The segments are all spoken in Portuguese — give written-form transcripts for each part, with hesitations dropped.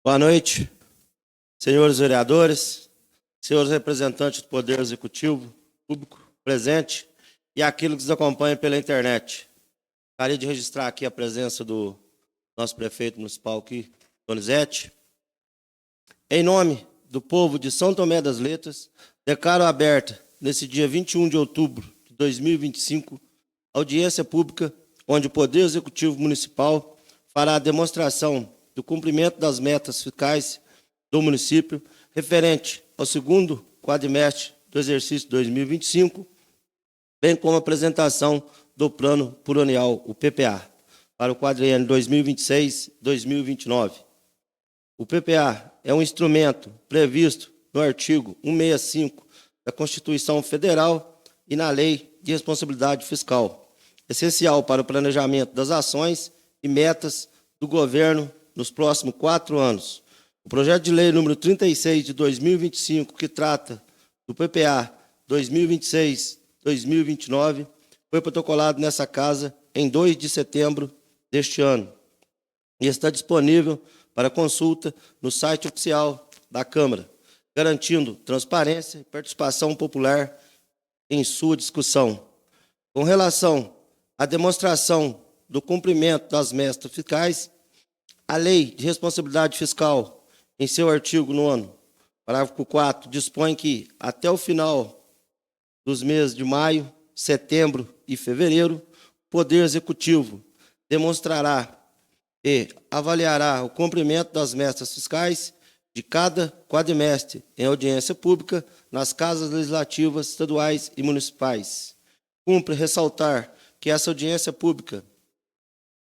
Boa noite, senhores vereadores, senhores representantes do Poder Executivo, público presente e aquilo que nos acompanha pela internet. Gostaria de registrar aqui a presença do nosso prefeito municipal aqui, Donizete. Em nome do povo de São Tomé das Letras, declaro aberta, nesse dia 21 de outubro de 2025, audiência pública, onde o Poder Executivo Municipal fará a demonstração do cumprimento das metas fiscais do município referente ao segundo quadrimestre do exercício 2025, bem como a apresentação do Plano Plurianual, o PPA, para o quadriênio 2026-2029. O PPA é um instrumento previsto no artigo 165 da Constituição Federal e na Lei de Responsabilidade Fiscal, essencial para o planejamento das ações e metas do governo nos próximos 4 anos. O projeto de lei número 36 de 2025, que trata do PPA 2026-2029, foi protocolado nessa casa em 2 de setembro deste ano e está disponível para consulta no site oficial da Câmara, garantindo transparência e participação popular em sua discussão. Com relação à demonstração do cumprimento das metas fiscais, a Lei de Responsabilidade Fiscal, em seu artigo 9º, parágrafo 4º, dispõe que, até o final dos meses de maio, setembro e fevereiro, o Poder Executivo demonstrará e avaliará o cumprimento das metas fiscais de cada quadrimestre em audiência pública nas casas legislativas estaduais e municipais. Cumpre ressaltar que essa audiência pública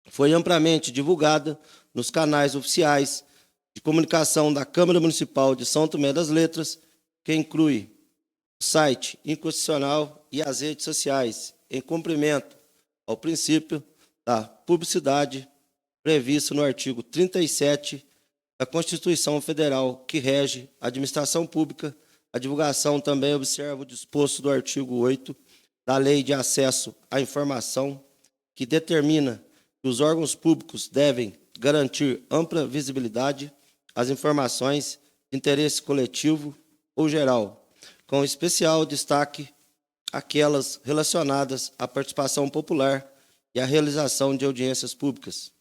foi amplamente divulgada nos canais oficiais de comunicação da Câmara Municipal de São Tomé das Letras, que inclui o site inconstitucional e as redes sociais, em cumprimento ao princípio da publicidade previsto no artigo 37 da Constituição Federal, que rege a administração pública. A divulgação também observa o disposto do artigo 8 da Lei de Acesso à Informação, que determina que os órgãos públicos devem garantir ampla visibilidade às informações de interesse coletivo ou geral, com especial destaque aquelas relacionadas à participação popular e à realização de audiências públicas.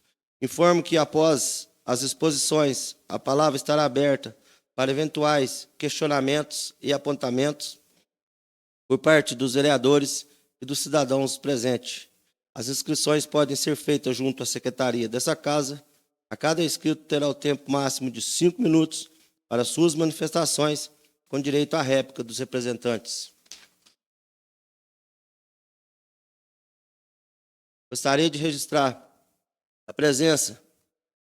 Informo que, após as exposições, a palavra estará aberta para eventuais questionamentos e apontamentos por parte dos vereadores e dos cidadãos presentes. As inscrições podem ser feitas junto à secretaria dessa casa. A cada inscrito terá o tempo máximo de 5 minutos para suas manifestações, com direito à réplica dos representantes. Gostaria de registrar a presença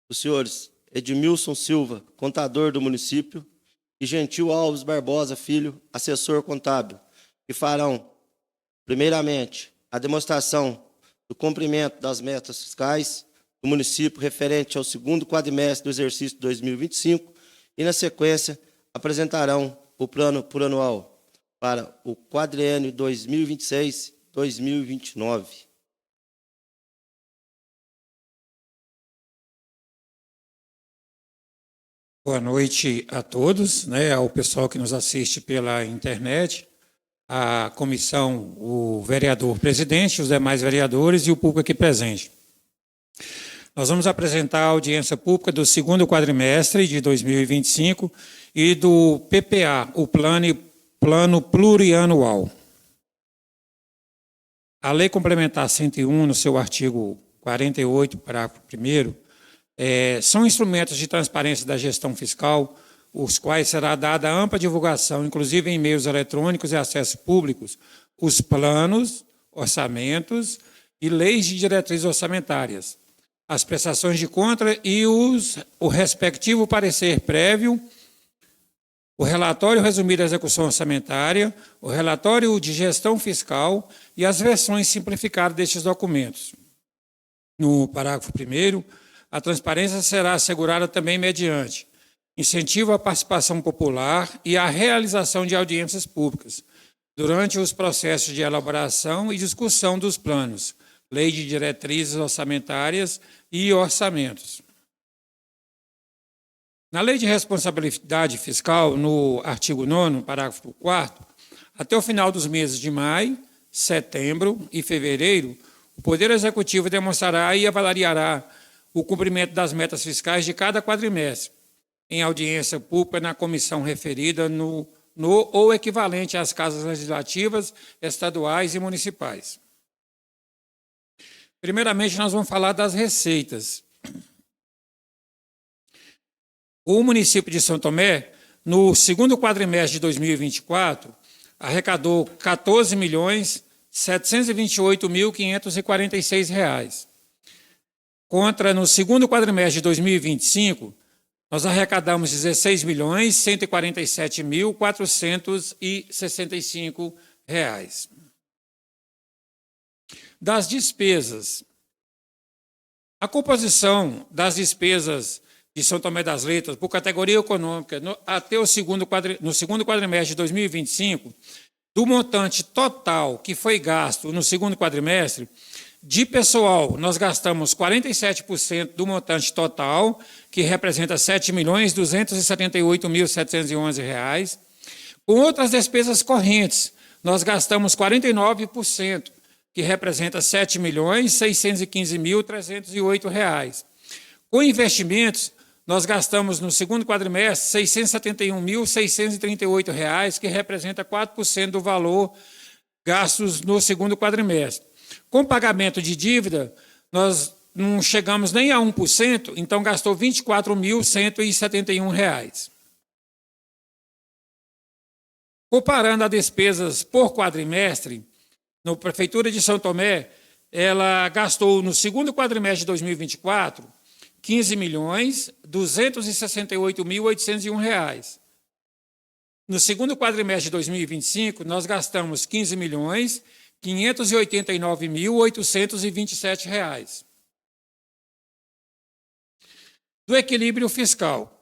dos senhores Edmilson Silva, contador do município, e Gentil Alves Barbosa Filho, assessor contábil, que farão, primeiramente, a demonstração do cumprimento das metas fiscais do município referente ao segundo quadrimestre do exercício 2025 e, na sequência, apresentarão o plano plurianual para o quadriênio 2026-2029. Boa noite a todos, ao pessoal que nos assiste pela internet, a comissão, o vereador presidente, os demais vereadores e o público aqui presente. Nós vamos apresentar a audiência pública do segundo quadrimestre de 2025 e do PPA, o Plano Plurianual. A Lei Complementar 101, no seu artigo 48, parágrafo 1º, são instrumentos de transparência da gestão fiscal, os quais será dada ampla divulgação, inclusive em meios eletrônicos e acessos públicos, os planos, orçamentos e leis de diretrizes orçamentárias, as prestações de conta e o respectivo parecer prévio, o relatório resumido da execução orçamentária, o relatório de gestão fiscal e as versões simplificadas destes documentos. No parágrafo 1º, a transparência será assegurada também mediante incentivo à participação popular e à realização de audiências públicas durante os processos de elaboração e discussão dos planos, lei de diretrizes orçamentárias e orçamentos. Na Lei de Responsabilidade Fiscal, no artigo 9º, parágrafo 4º, até o final dos meses de maio, setembro e fevereiro, o Poder Executivo demonstrará e avaliará o cumprimento das metas fiscais de cada quadrimestre, em audiência pública na comissão referida no ou equivalente às casas legislativas, estaduais e municipais. Primeiramente, nós vamos falar das receitas. O município de São Tomé, no segundo quadrimestre de 2024, arrecadou R$ 14.728.546. Contra, no segundo quadrimestre de 2025, nós arrecadamos R$ 16.147.465. Das despesas. A composição das despesas de São Tomé das Letras por categoria econômica até no segundo quadrimestre de 2025, do montante total que foi gasto no segundo quadrimestre, de pessoal, nós gastamos 47% do montante total, que representa R$ 7.278.711. Com outras despesas correntes, nós gastamos 49%, que representa R$ 7.615.308. Com investimentos, nós gastamos no segundo quadrimestre R$ 671.638, que representa 4% do valor gastos no segundo quadrimestre. Com pagamento de dívida, nós não chegamos nem a 1%, então gastou R$ 24.171. Comparando as despesas por quadrimestre, na Prefeitura de São Tomé, ela gastou no segundo quadrimestre de 2024 R$ 15.268.801. No segundo quadrimestre de 2025, nós gastamos R$ 15.589.827. Do equilíbrio fiscal.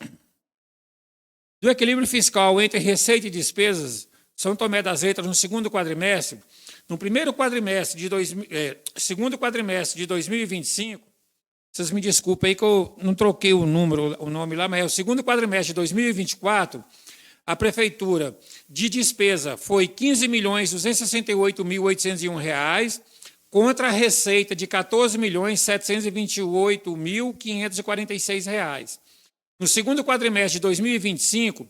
Do equilíbrio fiscal entre receita e despesas, São Tomé das Letras, no segundo quadrimestre, no primeiro quadrimestre de segundo quadrimestre de 2025, vocês me desculpem aí que eu não troquei o nome lá, mas é o segundo quadrimestre de 2024, a Prefeitura de despesa foi R$ 15.268.801, contra a receita de R$ 14.728.546. No segundo quadrimestre de 2025,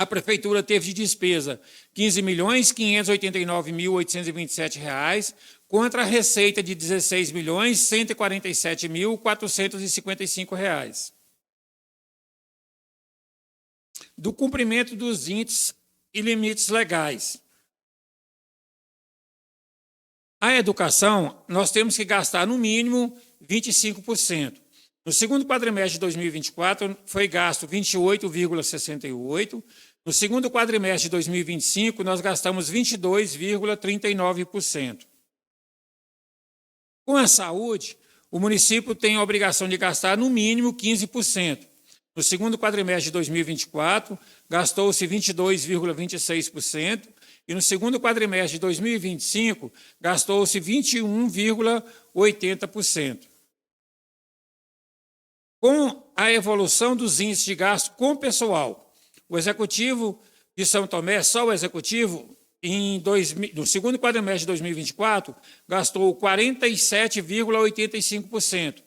a Prefeitura teve de despesa R$ 15.589.827, contra a receita de R$ 16.147.455. Do cumprimento dos índices e limites legais. A educação, nós temos que gastar no mínimo 25%. No segundo quadrimestre de 2024, foi gasto 28,68%. No segundo quadrimestre de 2025, nós gastamos 22,39%. Com a saúde, o município tem a obrigação de gastar no mínimo 15%. No segundo quadrimestre de 2024, gastou-se 22,26%, e no segundo quadrimestre de 2025, gastou-se 21,80%. Com a evolução dos índices de gasto com pessoal, o Executivo de São Tomé, só o Executivo, no segundo quadrimestre de 2024, gastou 47,85%.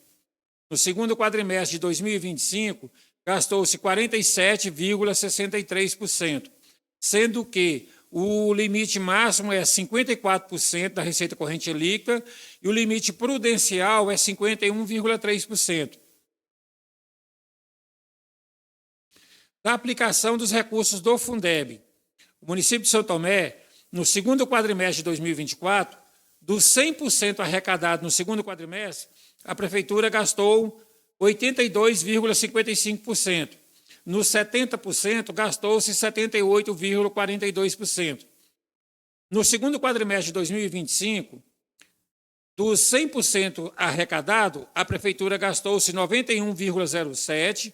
No segundo quadrimestre de 2025, gastou-se 47,63%, sendo que o limite máximo é 54% da receita corrente líquida e o limite prudencial é 51,3%. Da aplicação dos recursos do Fundeb, o município de São Tomé, no segundo quadrimestre de 2024, dos 100% arrecadado no segundo quadrimestre, a Prefeitura gastou 82,55%. Nos 70%, gastou-se 78,42%. No segundo quadrimestre de 2025, dos 100% arrecadado, a Prefeitura gastou-se 91,07%,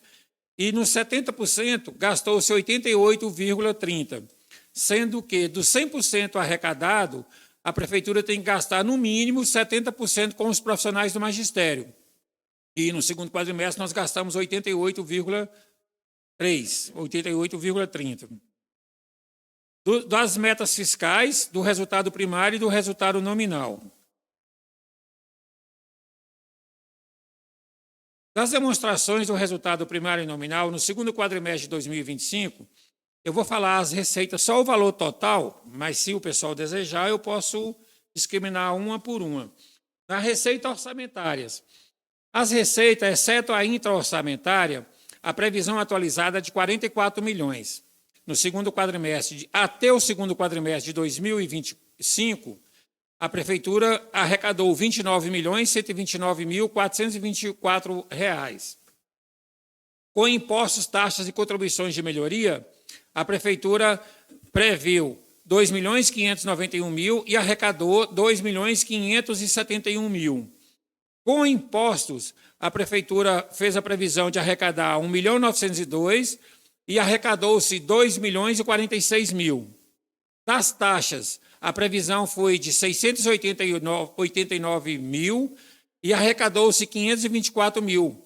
e nos 70% gastou-se 88,30%, sendo que dos 100% arrecadado, a Prefeitura tem que gastar no mínimo 70% com os profissionais do magistério. E no segundo quadrimestre nós gastamos 88,30%. 88,30. Das metas fiscais, do resultado primário e do resultado nominal. Das demonstrações do resultado primário e nominal, no segundo quadrimestre de 2025, eu vou falar as receitas, só o valor total, mas se o pessoal desejar, eu posso discriminar uma por uma. Na receita orçamentárias, as receitas, exceto a intra-orçamentária, a previsão atualizada é de 44 milhões. No segundo quadrimestre, até o segundo quadrimestre de 2025, a Prefeitura arrecadou R$ 29.129.424. Com impostos, taxas e contribuições de melhoria, a Prefeitura previu R$ 2.591.000 e arrecadou R$ 2.571.000. Com impostos, a Prefeitura fez a previsão de arrecadar R$ 1.902.000 e arrecadou-se R$ 2.046.000. Das taxas, a previsão foi de R$ 689.000 e arrecadou-se R$ 524.000.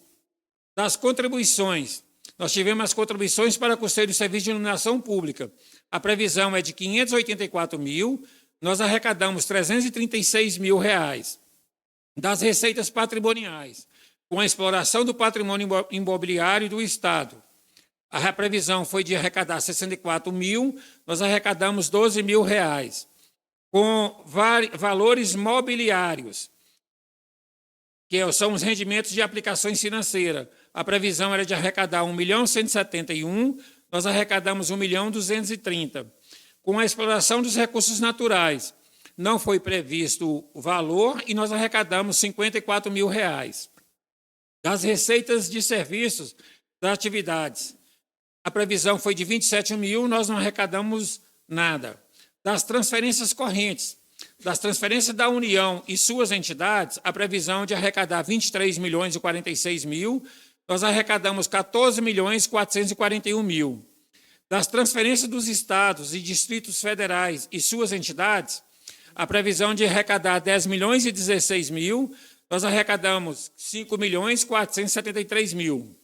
Das contribuições, nós tivemos as contribuições para custeio do serviço de iluminação pública. A previsão é de R$ 584.000, nós arrecadamos R$ 336.000. Das receitas patrimoniais, com a exploração do patrimônio imobiliário do Estado, a previsão foi de arrecadar R$ 64.000, nós arrecadamos R$ 12.000. Com valores mobiliários, que são os rendimentos de aplicações financeiras, a previsão era de arrecadar R$ 1.171.000, nós arrecadamos R$ 1.230.000. Com a exploração dos recursos naturais, não foi previsto o valor e nós arrecadamos R$ 54.000. Das receitas de serviços das atividades, a previsão foi de R$ 27.000, nós não arrecadamos nada. Das transferências correntes, das transferências da União e suas entidades, a previsão de arrecadar R$ 23.046.000, nós arrecadamos R$ 14.441.000. Das transferências dos estados e distritos federais e suas entidades, a previsão de arrecadar R$ 10.016.000, nós arrecadamos R$ 5.473.000.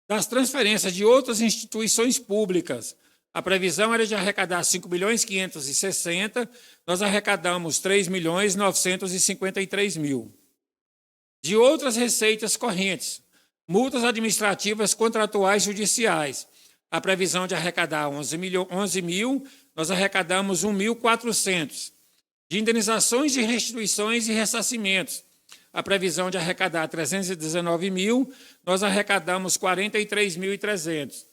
Das transferências de outras instituições públicas, a previsão era de arrecadar R$ 5.560.000, nós arrecadamos R$ 3.953.000. De outras receitas correntes, multas administrativas contratuais judiciais, a previsão de arrecadar 11.000, nós arrecadamos 1.400. De indenizações de restituições e ressarcimentos, a previsão de arrecadar 319.000, nós arrecadamos 43.300.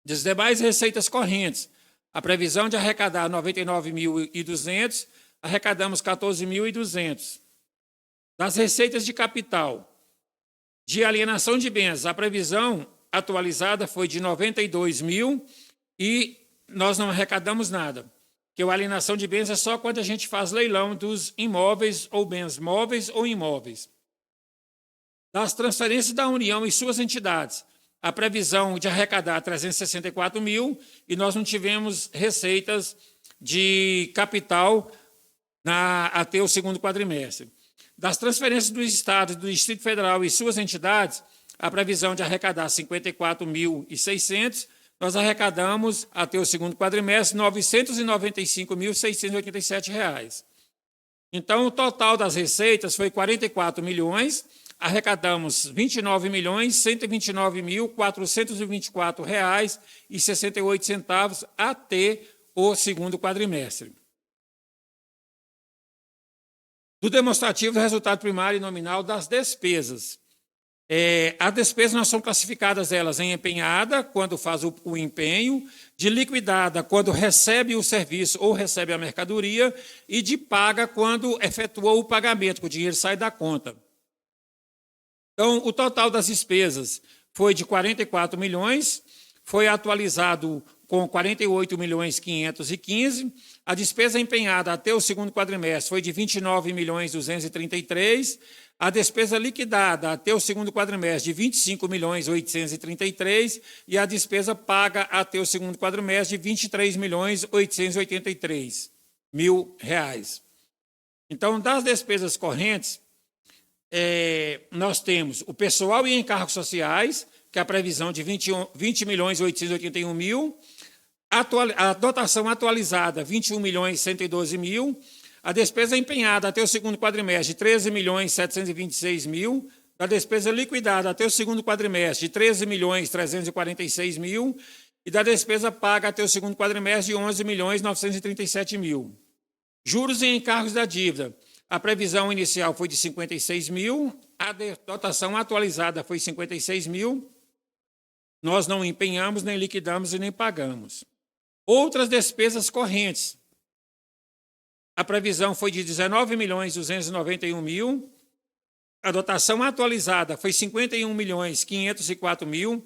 Das demais receitas correntes, a previsão de arrecadar 99.200, arrecadamos 14.200. Das receitas de capital, de alienação de bens, a previsão atualizada foi de 92.000 e nós não arrecadamos nada. Que a alienação de bens é só quando a gente faz leilão dos imóveis ou bens móveis ou imóveis. Das transferências da União e suas entidades, a previsão de arrecadar 364.000 e nós não tivemos receitas de capital até o segundo quadrimestre. Das transferências do Estado, do Distrito Federal e suas entidades, a previsão de arrecadar 54.600, nós arrecadamos, até o segundo quadrimestre, R$ 995.687. Então, o total das receitas foi 44 milhões, arrecadamos R$ 29.129.424,68 até o segundo quadrimestre. Do demonstrativo do resultado primário e nominal das despesas. As despesas nós são classificadas elas em empenhada, quando faz o empenho, de liquidada, quando recebe o serviço ou recebe a mercadoria, e de paga, quando efetua o pagamento, que o dinheiro sai da conta. Então, o total das despesas foi de 44 milhões, foi atualizado com 48.515.000. A despesa empenhada até o segundo quadrimestre foi de 29.233.000. A despesa liquidada até o segundo quadrimestre de 25.833.000 e a despesa paga até o segundo quadrimestre de 23.883.000. Então, das despesas correntes, nós temos o pessoal e encargos sociais, que é a previsão de 20.881.000, a dotação atualizada, 21.112.000, a despesa empenhada até o segundo quadrimestre, 13.726.000, a despesa liquidada até o segundo quadrimestre, de 13.346.000, e da despesa paga até o segundo quadrimestre, de 11.937.000. Juros e encargos da dívida. A previsão inicial foi de 56.000, a dotação atualizada foi 56.000. Nós não empenhamos, nem liquidamos e nem pagamos. Outras despesas correntes. A previsão foi de 19.291.000. A dotação atualizada foi 51.504.000.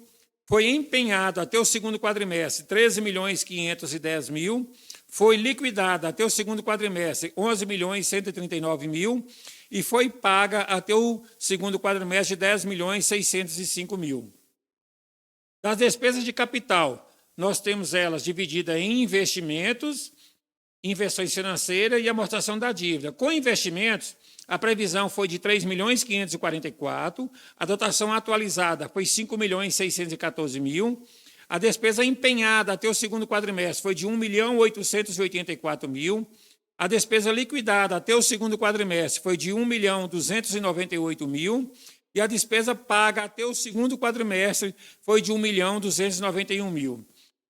Foi empenhado até o segundo quadrimestre 13.510.000. Foi liquidada até o segundo quadrimestre 11.139.000 e foi paga até o segundo quadrimestre 10.605.000. Das despesas de capital, nós temos elas divididas em investimentos, inversões financeiras e amortização da dívida. Com investimentos, a previsão foi de 3.544.000, a dotação atualizada foi 5.614.000, a despesa empenhada até o segundo quadrimestre foi de 1.884.000, a despesa liquidada até o segundo quadrimestre foi de 1.298.000 e a despesa paga até o segundo quadrimestre foi de 1.291.000.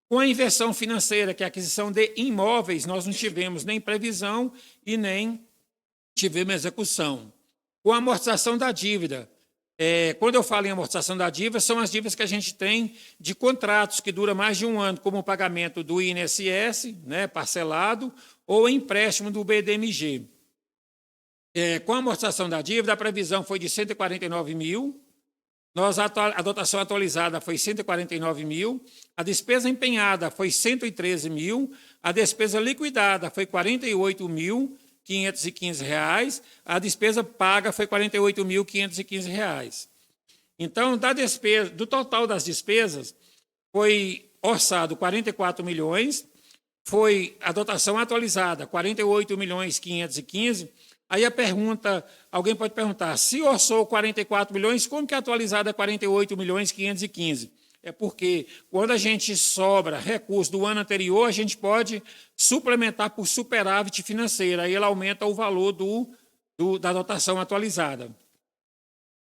Com a inversão financeira, que é a aquisição de imóveis, nós não tivemos nem previsão e nem tivemos execução. Com a amortização da dívida, quando eu falo em amortização da dívida, são as dívidas que a gente tem de contratos que duram mais de um ano, como o pagamento do INSS, né, parcelado, ou empréstimo do BDMG. Com a amortização da dívida, a previsão foi de 149.000, a dotação atualizada foi 149.000, a despesa empenhada foi 113.000, a despesa liquidada foi R$ 48.515, a despesa paga foi R$ 48.515. Então, do total das despesas, foi orçado 44 milhões, foi a dotação atualizada 48.515. Aí alguém pode perguntar, se orçou 44 milhões, como que a atualizada é 48.515? É porque quando a gente sobra recurso do ano anterior, a gente pode suplementar por superávit financeiro, aí ela aumenta o valor da dotação atualizada.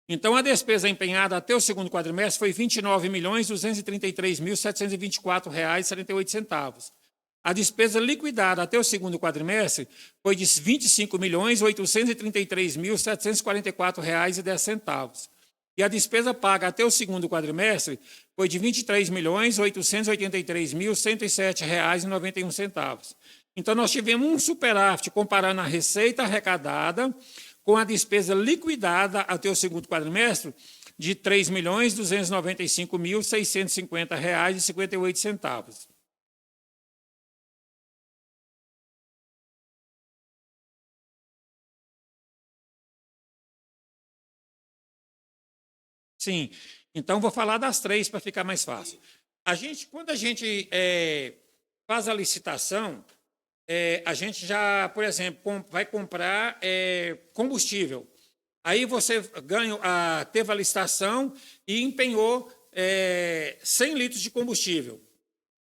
Então, a despesa empenhada até o segundo quadrimestre foi R$ 29.233.724,78. A despesa liquidada até o segundo quadrimestre foi de R$ 25.833.744,10. E a despesa paga até o segundo quadrimestre foi de R$ 23.883.107,91. Então, nós tivemos um superávit comparando a receita arrecadada com a despesa liquidada até o segundo quadrimestre de R$ 3.295.650,58. Sim, então vou falar das três para ficar mais fácil. Quando a gente faz a licitação, a gente já, por exemplo, vai comprar combustível. Aí você teve a licitação e empenhou 100 litros de combustível.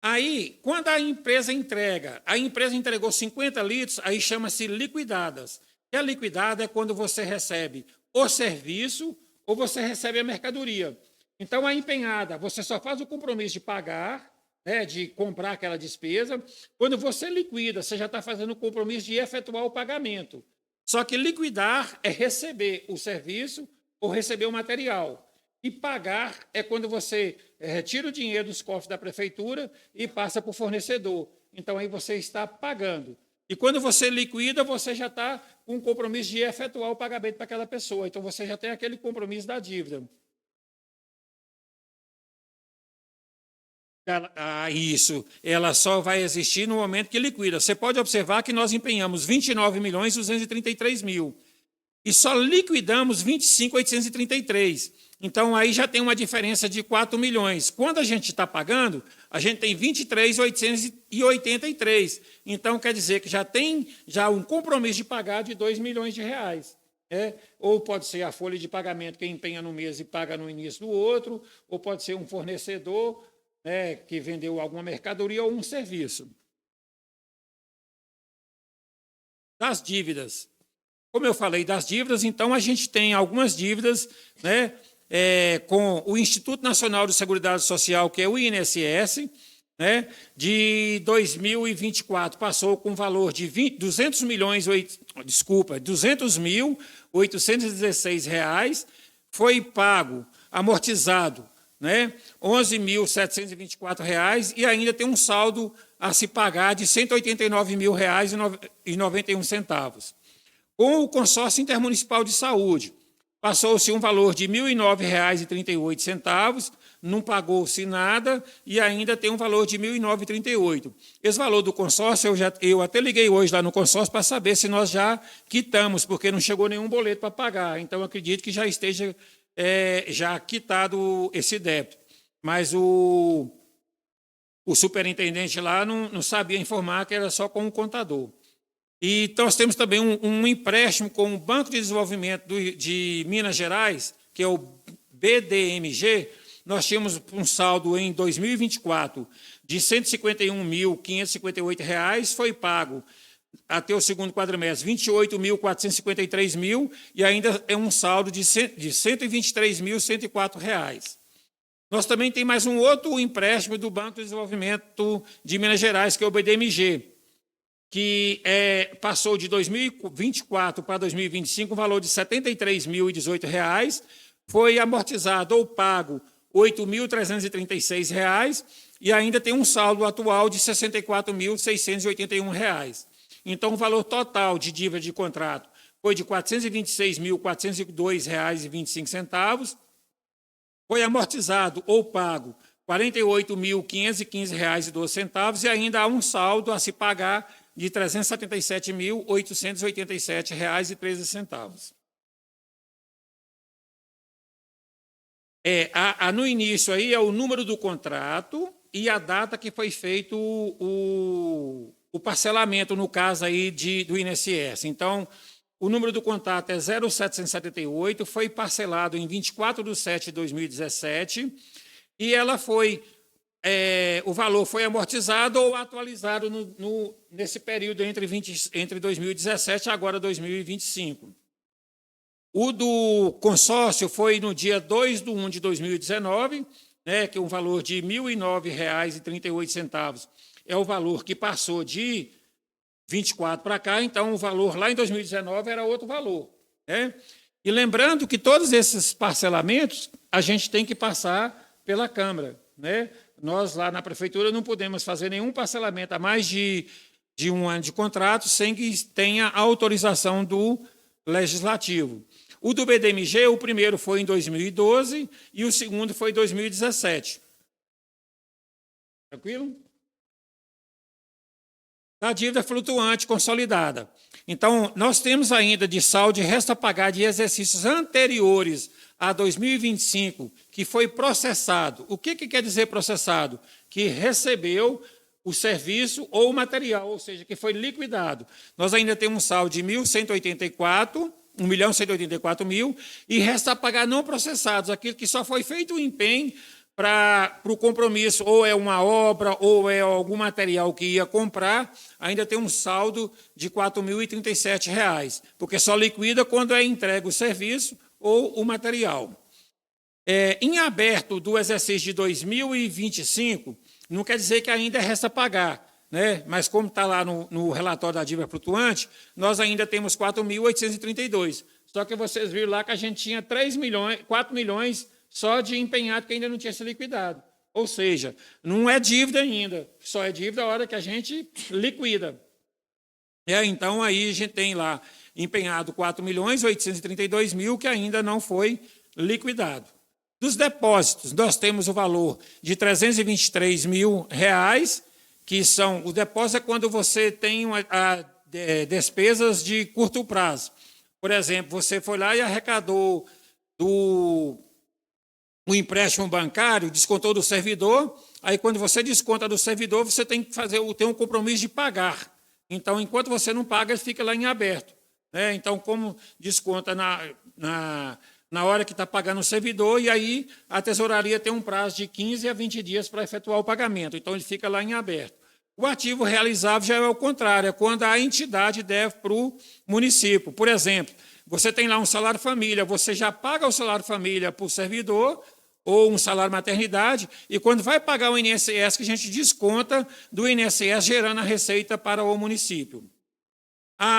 Aí, quando a empresa entregou 50 litros, aí chama-se liquidadas. E a liquidada é quando você recebe o serviço ou você recebe a mercadoria. Então, a empenhada, você só faz o compromisso de pagar, né, de comprar aquela despesa. Quando você liquida, você já está fazendo o compromisso de efetuar o pagamento. Só que liquidar é receber o serviço ou receber o material. E pagar é quando você retira o dinheiro dos cofres da prefeitura e passa para o fornecedor. Então, aí você está pagando. E quando você liquida, você já está com o compromisso de efetuar o pagamento para aquela pessoa. Então, você já tem aquele compromisso da dívida. Isso, ela só vai existir no momento que liquida. Você pode observar que nós empenhamos 29.233.000 e só liquidamos 25.833. Então, aí já tem uma diferença de 4 milhões. Quando a gente está pagando, a gente tem 23.883. Então, quer dizer que já tem um compromisso de pagar de 2 milhões de reais. ou pode ser a folha de pagamento que empenha no mês e paga no início do outro, ou pode ser um fornecedor, né, que vendeu alguma mercadoria ou um serviço. Das dívidas. Como eu falei das dívidas, então a gente tem algumas dívidas, né, com o Instituto Nacional de Seguridade Social, que é o INSS, né, de 2024 passou com valor de 200.816 reais, foi pago, amortizado, né, R$ 11.724 reais, e ainda tem um saldo a se pagar de R$ 189.000,91. Com o consórcio intermunicipal de saúde, passou-se um valor de R$ 1.009,38, não pagou-se nada e ainda tem um valor de R$ 1.009,38. Esse valor do consórcio, eu até liguei hoje lá no consórcio para saber se nós já quitamos, porque não chegou nenhum boleto para pagar. Então, eu acredito que já esteja já quitado esse débito. Mas o superintendente lá não sabia informar que era só com o contador. E então, nós temos também um empréstimo com o Banco de Desenvolvimento de Minas Gerais, que é o BDMG. Nós tínhamos um saldo em 2024 de R$ 151.558, foi pago até o segundo quadrimestre R$ 28.453 e ainda é um saldo de R$ 123.104. Nós também temos mais um outro empréstimo do Banco de Desenvolvimento de Minas Gerais, que é o BDMG, que passou de 2024 para 2025 um valor de R$ 73.018, foi amortizado ou pago R$ 8.336 e ainda tem um saldo atual de R$ 64.681. Então, o valor total de dívida de contrato foi de R$ 426.402,25, foi amortizado ou pago R$ 48.515,12 e ainda há um saldo a se pagar de R$ 377.887,13. No início aí é o número do contrato e a data que foi feito o parcelamento, no caso aí do INSS. Então, o número do contrato é 0778, foi parcelado em 24/7/2017 e ela o valor foi amortizado ou atualizado nesse período entre 2017 e agora 2025. O do consórcio foi no dia 2/1/2019, né, que é um valor de R$ 1.009,38. É o valor que passou de 24 para cá, então o valor lá em 2019 era outro valor, né? E lembrando que todos esses parcelamentos a gente tem que passar pela Câmara, né? Nós lá na Prefeitura não podemos fazer nenhum parcelamento a mais de um ano de contrato sem que tenha a autorização do Legislativo. O do BDMG, o primeiro foi em 2012 e o segundo foi em 2017. Tranquilo? Da dívida flutuante consolidada. Então, nós temos ainda de saldo e resta a pagar de exercícios anteriores a 2025, que foi processado. O que quer dizer processado? Que recebeu o serviço ou o material, ou seja, que foi liquidado. Nós ainda temos um saldo de 1.184.000, e resta a pagar não processados, aquilo que só foi feito o empenho para o compromisso, ou é uma obra, ou é algum material que ia comprar, ainda tem um saldo de R$ 4.037, porque só liquida quando é entregue o serviço ou o material. Em aberto do exercício de 2025, não quer dizer que ainda resta pagar, né? Mas como está lá no relatório da dívida flutuante, nós ainda temos 4.832. Só que vocês viram lá que a gente tinha 4 milhões só de empenhado que ainda não tinha se liquidado. Ou seja, não é dívida ainda, só é dívida a hora que a gente liquida. Então, aí a gente tem lá empenhado 4.832.000 que ainda não foi liquidado. Dos depósitos, nós temos o valor de R$ 323.000, que são... O depósito é quando você tem despesas de curto prazo. Por exemplo, você foi lá e arrecadou o empréstimo bancário, descontou do servidor, aí quando você desconta do servidor, você tem que tem um compromisso de pagar. Então, enquanto você não paga, ele fica lá em aberto. né? Então, como desconta na hora que está pagando o servidor, e aí a tesouraria tem um prazo de 15 a 20 dias para efetuar o pagamento. Então, ele fica lá em aberto. O ativo realizável já é o contrário, é quando a entidade deve para o município. Por exemplo, você tem lá um salário família, você já paga o salário família para o servidor, ou um salário maternidade, e quando vai pagar o INSS, que a gente desconta do INSS, gerando a receita para o município.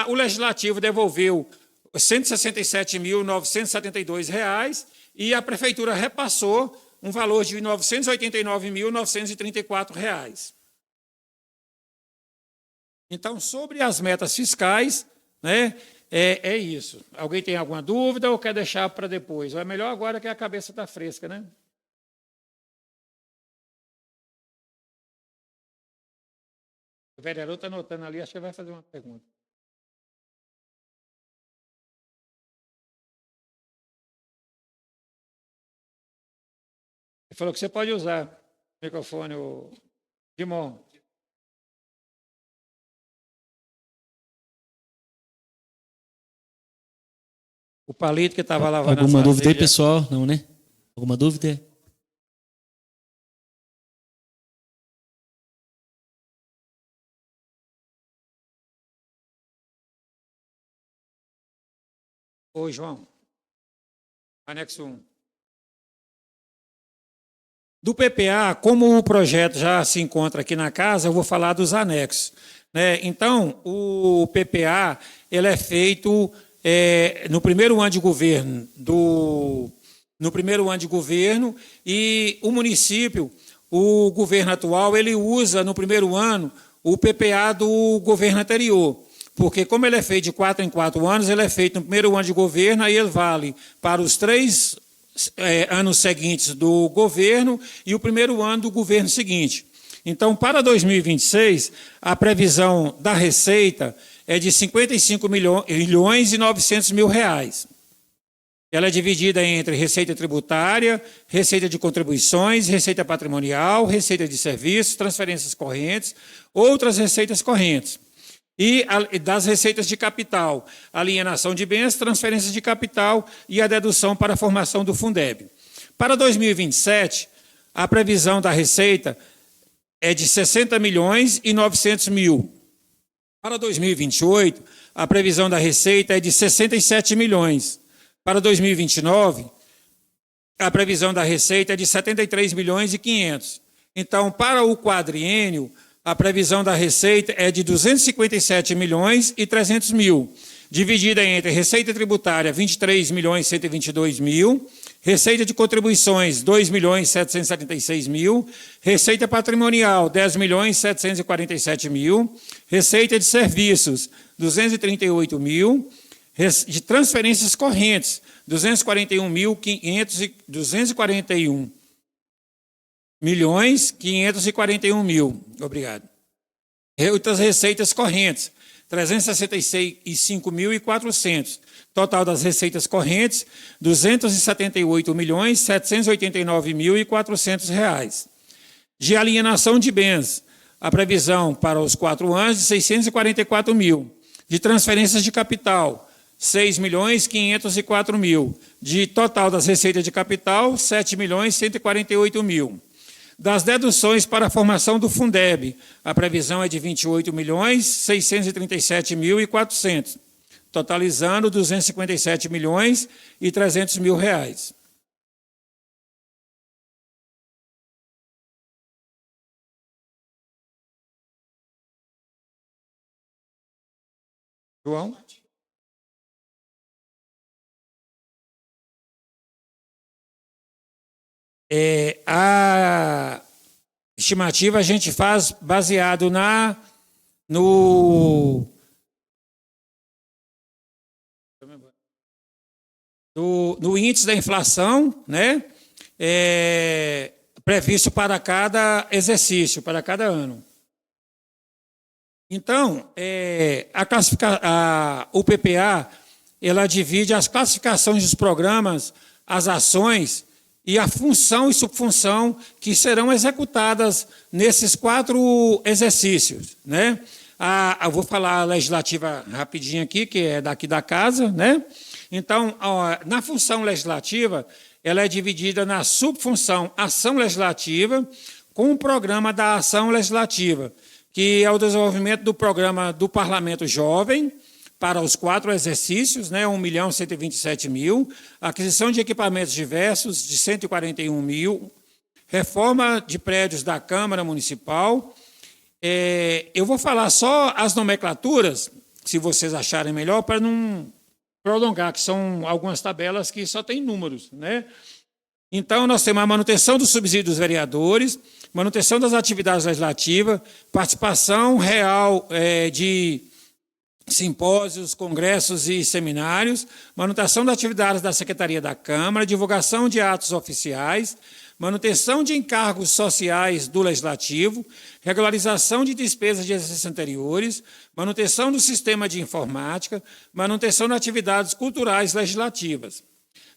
O Legislativo devolveu R$ 167.972 e a Prefeitura repassou um valor de R$ 989.934. Então, sobre as metas fiscais, né, é isso. Alguém tem alguma dúvida ou quer deixar para depois? Ou é melhor agora que a cabeça está fresca, né? O vereador está anotando ali, acho que vai fazer uma pergunta. Ele falou que você pode usar o microfone, o Dimon. O palito que estava lavando Alguma as dúvida aí, vasilhas. pessoal? Não, né? Alguma dúvida? Ô, João. Anexo 1. Do PPA, como o projeto já se encontra aqui na casa, eu vou falar dos anexos, né? Então, o PPA ele é feito no primeiro ano de governo e o município, o governo atual, ele usa no primeiro ano o PPA do governo anterior, porque como ele é feito de 4 em 4 anos, ele é feito no primeiro ano de governo, aí ele vale para os 3 anos seguintes do governo e o primeiro ano do governo seguinte. Então, para 2026, a previsão da receita é de R$ 55.900.000. Ela é dividida entre receita tributária, receita de contribuições, receita patrimonial, receita de serviços, transferências correntes, outras receitas correntes. E das receitas de capital, alienação de bens, transferências de capital e a dedução para a formação do Fundeb. Para 2027, a previsão da receita é de R$ 60.900.000. Para 2028, a previsão da receita é de 67 milhões. Para 2029, a previsão da receita é de 73.500.000. Então, para o quadriênio, a previsão da receita é de 257.300.000, dividida entre receita tributária 23.122.000, receita de contribuições 2.776.000, receita patrimonial 10.747.000, receita de serviços 238.000, de transferências correntes 241.541.000. Obrigado. Outras receitas correntes, 365.400. Total das receitas correntes, R$ 278.789.400. De alienação de bens, a previsão para os 4 anos de 644.000. De transferências de capital, 6.504.000. De total das receitas de capital, 7.148.000. Das deduções para a formação do Fundeb, a previsão é de 28.637.400, totalizando R$ 257.300.000. João? A estimativa a gente faz baseado no índice da inflação, né? Previsto para cada exercício, para cada ano. Então, o PPA, ela divide as classificações dos programas, as ações e a função e subfunção que serão executadas nesses 4 exercícios, né? Eu vou falar a legislativa rapidinho aqui, que é daqui da casa, né? Então, na função legislativa, ela é dividida na subfunção ação legislativa com o programa da ação legislativa, que é o desenvolvimento do programa do Parlamento Jovem, para os 4 exercícios, né, 1.127.000, aquisição de equipamentos diversos de 141.000, reforma de prédios da Câmara Municipal. Eu vou falar só as nomenclaturas, se vocês acharem melhor, para não prolongar, que são algumas tabelas que só têm números, né? Então, nós temos a manutenção do subsídio dos vereadores, manutenção das atividades legislativas, participação real de simpósios, congressos e seminários, manutenção das atividades da Secretaria da Câmara, divulgação de atos oficiais, manutenção de encargos sociais do Legislativo, regularização de despesas de exercícios anteriores, manutenção do sistema de informática, manutenção de atividades culturais legislativas.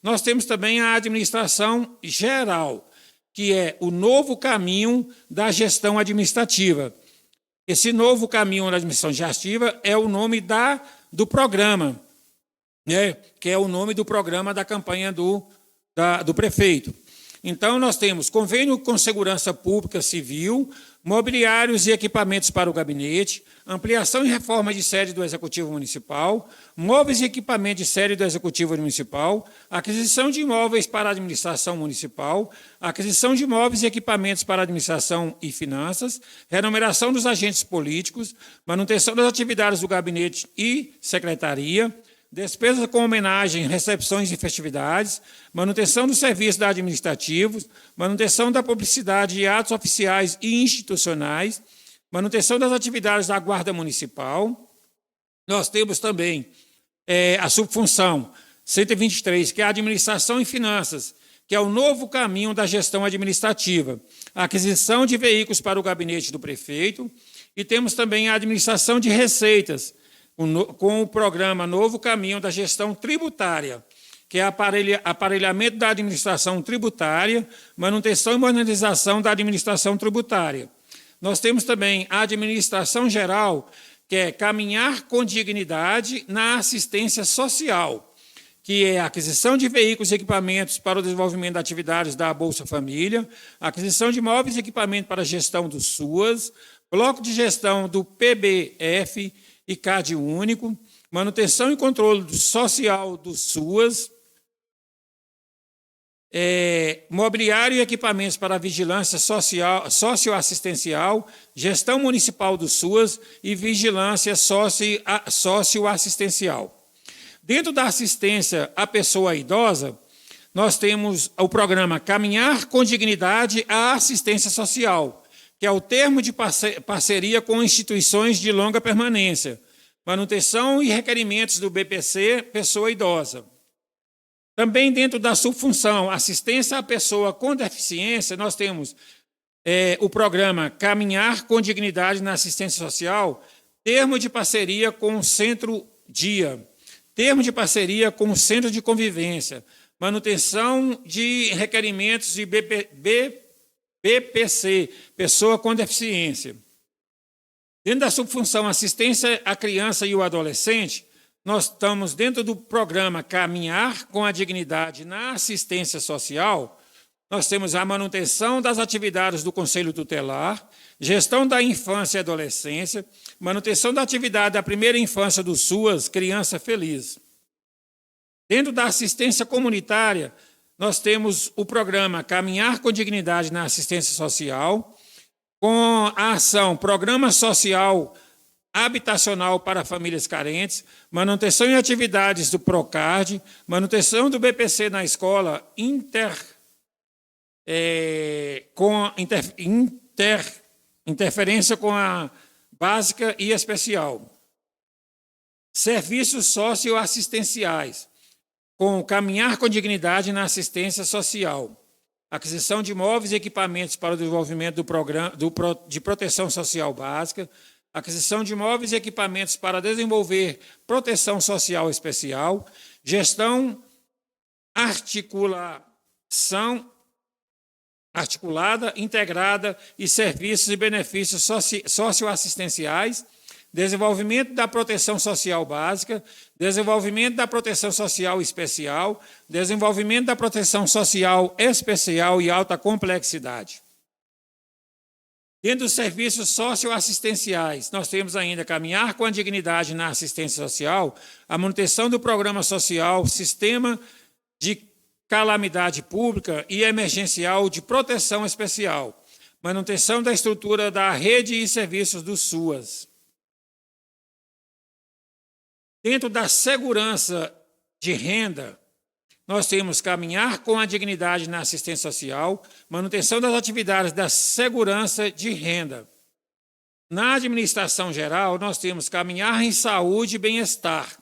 Nós temos também a administração geral, que é o novo caminho da gestão administrativa. Esse novo caminho da administração legislativa é o nome do programa, né? Que é o nome do programa da campanha do prefeito. Então, nós temos convênio com segurança pública civil, mobiliários e equipamentos para o gabinete, ampliação e reforma de sede do Executivo Municipal, móveis e equipamentos de sede do Executivo Municipal, aquisição de imóveis para a administração municipal, aquisição de imóveis e equipamentos para a administração e finanças, remuneração dos agentes políticos, manutenção das atividades do gabinete e secretaria, despesas com homenagem, recepções e festividades, manutenção dos serviços administrativos, manutenção da publicidade e atos oficiais e institucionais, manutenção das atividades da Guarda Municipal. Nós temos também a subfunção 123, que é a administração e finanças, que é o novo caminho da gestão administrativa, a aquisição de veículos para o gabinete do prefeito, e temos também a administração de receitas, com o programa Novo Caminho da Gestão Tributária, que é aparelhamento da administração tributária, manutenção e modernização da administração tributária. Nós temos também a administração geral, que é caminhar com dignidade na assistência social, que é a aquisição de veículos e equipamentos para o desenvolvimento de atividades da Bolsa Família, aquisição de móveis e equipamentos para a gestão do SUAS, bloco de gestão do PBF e CAD único, manutenção e controle social do SUAS, mobiliário e equipamentos para a vigilância socioassistencial, gestão municipal do SUAS e vigilância socioassistencial. Dentro da assistência à pessoa idosa, nós temos o programa Caminhar com Dignidade à Assistência Social, que é o termo de parceria com instituições de longa permanência, manutenção e requerimentos do BPC, pessoa idosa. Também dentro da subfunção assistência à pessoa com deficiência, nós temos o programa Caminhar com Dignidade na Assistência Social, termo de parceria com o Centro Dia, termo de parceria com o Centro de Convivência, manutenção de requerimentos de BPC, pessoa com deficiência. Dentro da subfunção assistência à criança e ao adolescente, nós estamos dentro do programa Caminhar com a Dignidade na Assistência Social, nós temos a manutenção das atividades do Conselho Tutelar, gestão da infância e adolescência, manutenção da atividade da primeira infância do SUAS, Criança Feliz. Dentro da assistência comunitária, nós temos o programa Caminhar com Dignidade na Assistência Social, com a ação Programa Social Habitacional para Famílias Carentes, manutenção e atividades do PROCARD, manutenção do BPC na escola interferência com a básica e especial. Serviços socioassistenciais, com Caminhar com Dignidade na Assistência Social. Aquisição de móveis e equipamentos para o desenvolvimento do programa de proteção social básica, aquisição de móveis e equipamentos para desenvolver proteção social especial, gestão articulada, integrada e serviços e benefícios socioassistenciais, desenvolvimento da proteção social básica, desenvolvimento da proteção social especial, desenvolvimento da proteção social especial e alta complexidade. Dentro dos serviços socioassistenciais, nós temos ainda caminhar com a dignidade na assistência social, a manutenção do programa social, sistema de calamidade pública e emergencial de proteção especial, manutenção da estrutura da rede e serviços do SUAS. Dentro da segurança de renda, nós temos caminhar com a dignidade na assistência social, manutenção das atividades da segurança de renda. Na administração geral, nós temos caminhar em saúde e bem-estar,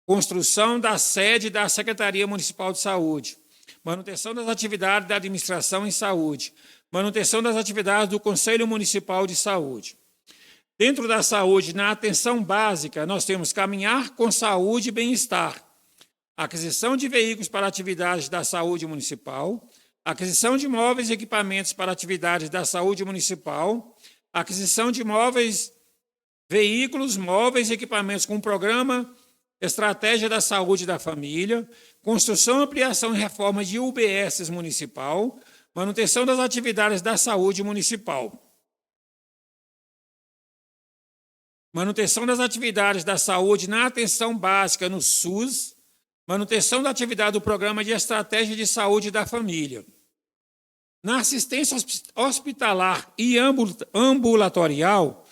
construção da sede da Secretaria Municipal de Saúde, manutenção das atividades da administração em saúde, manutenção das atividades do Conselho Municipal de Saúde. Dentro da saúde, na atenção básica, nós temos caminhar com saúde e bem-estar, aquisição de veículos para atividades da saúde municipal, aquisição de móveis e equipamentos para atividades da saúde municipal, aquisição de móveis, veículos, móveis e equipamentos com o programa Estratégia da Saúde da Família, construção, ampliação e reforma de UBSs municipal, manutenção das atividades da saúde municipal. Manutenção das atividades da saúde na atenção básica no SUS, manutenção da atividade do Programa de Estratégia de Saúde da Família. Na assistência hospitalar e ambulatorial,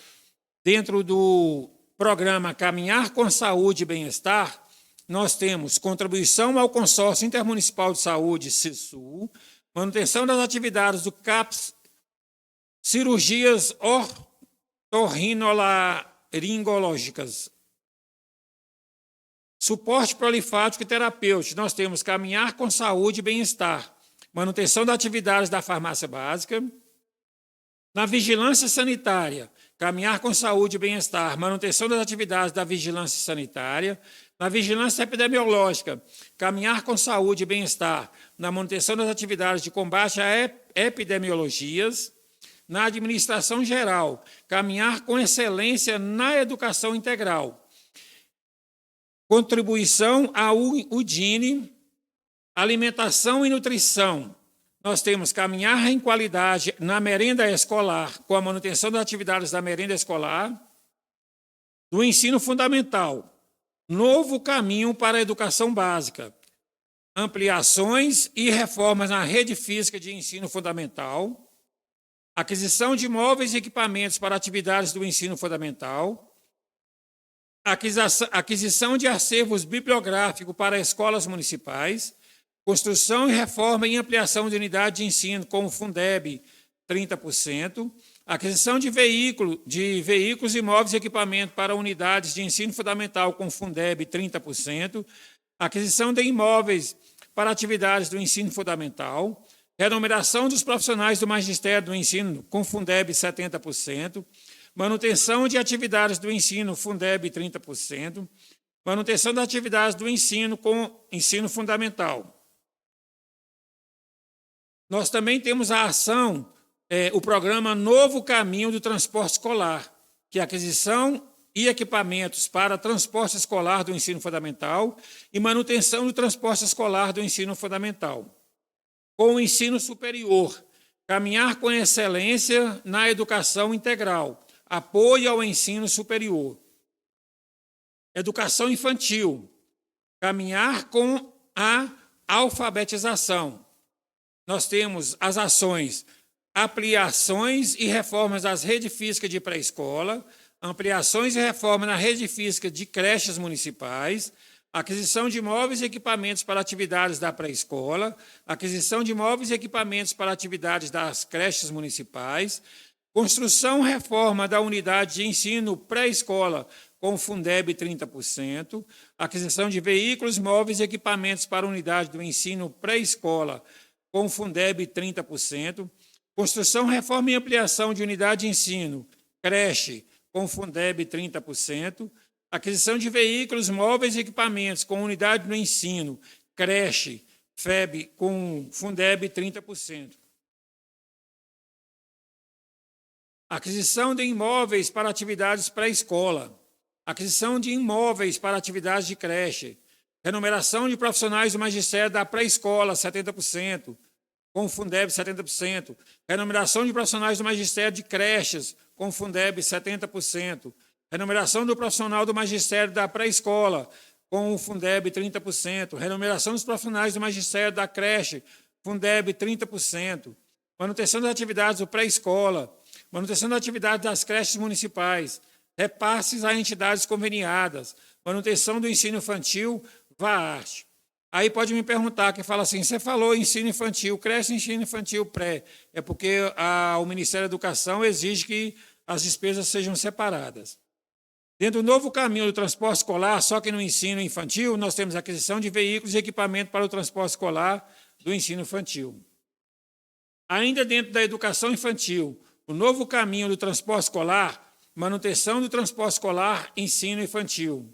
dentro do programa Caminhar com Saúde e Bem-Estar, nós temos contribuição ao Consórcio Intermunicipal de Saúde, CISU, manutenção das atividades do CAPS, cirurgias otorrinolaringológicas, suporte polifático e terapêutico, nós temos caminhar com saúde e bem-estar, manutenção das atividades da farmácia básica. Na vigilância sanitária, caminhar com saúde e bem-estar, manutenção das atividades da vigilância sanitária. Na vigilância epidemiológica, caminhar com saúde e bem-estar, na manutenção das atividades de combate a epidemiologias. Na administração geral, caminhar com excelência na educação integral. Contribuição à UDINE, alimentação e nutrição. Nós temos caminhar em qualidade na merenda escolar, com a manutenção das atividades da merenda escolar, do ensino fundamental, novo caminho para a educação básica, ampliações e reformas na rede física de ensino fundamental, aquisição de móveis e equipamentos para atividades do ensino fundamental, aquisição de acervos bibliográficos para escolas municipais, construção e reforma e ampliação de unidade de ensino com o Fundeb, 30%, aquisição de veículos, imóveis e equipamentos para unidades de ensino fundamental com o Fundeb, 30%, aquisição de imóveis para atividades do ensino fundamental, renumeração dos profissionais do magistério do ensino com Fundeb, 70%, manutenção de atividades do ensino, Fundeb 30%, manutenção das atividades do ensino com ensino fundamental. Nós também temos a ação, o programa Novo Caminho do Transporte Escolar, que é aquisição e equipamentos para transporte escolar do ensino fundamental e manutenção do transporte escolar do ensino fundamental. Com o ensino superior, caminhar com excelência na educação integral, apoio ao ensino superior. Educação infantil, caminhar com a alfabetização. Nós temos as ações, ampliações e reformas das redes físicas de pré-escola, ampliações e reformas na rede física de creches municipais, aquisição de móveis e equipamentos para atividades da pré-escola, aquisição de móveis e equipamentos para atividades das creches municipais, construção e reforma da unidade de ensino pré-escola com Fundeb 30%, aquisição de veículos, móveis e equipamentos para a unidade do ensino pré-escola com Fundeb 30%, construção, reforma e ampliação de unidade de ensino, creche com Fundeb 30%, aquisição de veículos, móveis e equipamentos com unidade do ensino, creche, FEB com Fundeb 30%. aquisição de imóveis para atividades pré-escola, aquisição de imóveis para atividades de creche, remuneração de profissionais do magistério da pré-escola, 70%, com o Fundeb, 70%, remuneração de profissionais do magistério de creches, com o Fundeb, 70%, remuneração do profissional do magistério da pré-escola, com o Fundeb, 30%, remuneração dos profissionais do magistério da creche, Fundeb, 30%, manutenção das atividades do pré-escola, manutenção das atividades das creches municipais, repasses a entidades conveniadas, manutenção do ensino infantil, VAARTE. Aí pode me perguntar, que fala assim, você falou ensino infantil, creche, ensino infantil pré. É porque o Ministério da Educação exige que as despesas sejam separadas. Dentro do novo caminho do transporte escolar, só que no ensino infantil, nós temos a aquisição de veículos e equipamento para o transporte escolar do ensino infantil. Ainda dentro da educação infantil, o novo caminho do transporte escolar, manutenção do transporte escolar, ensino infantil.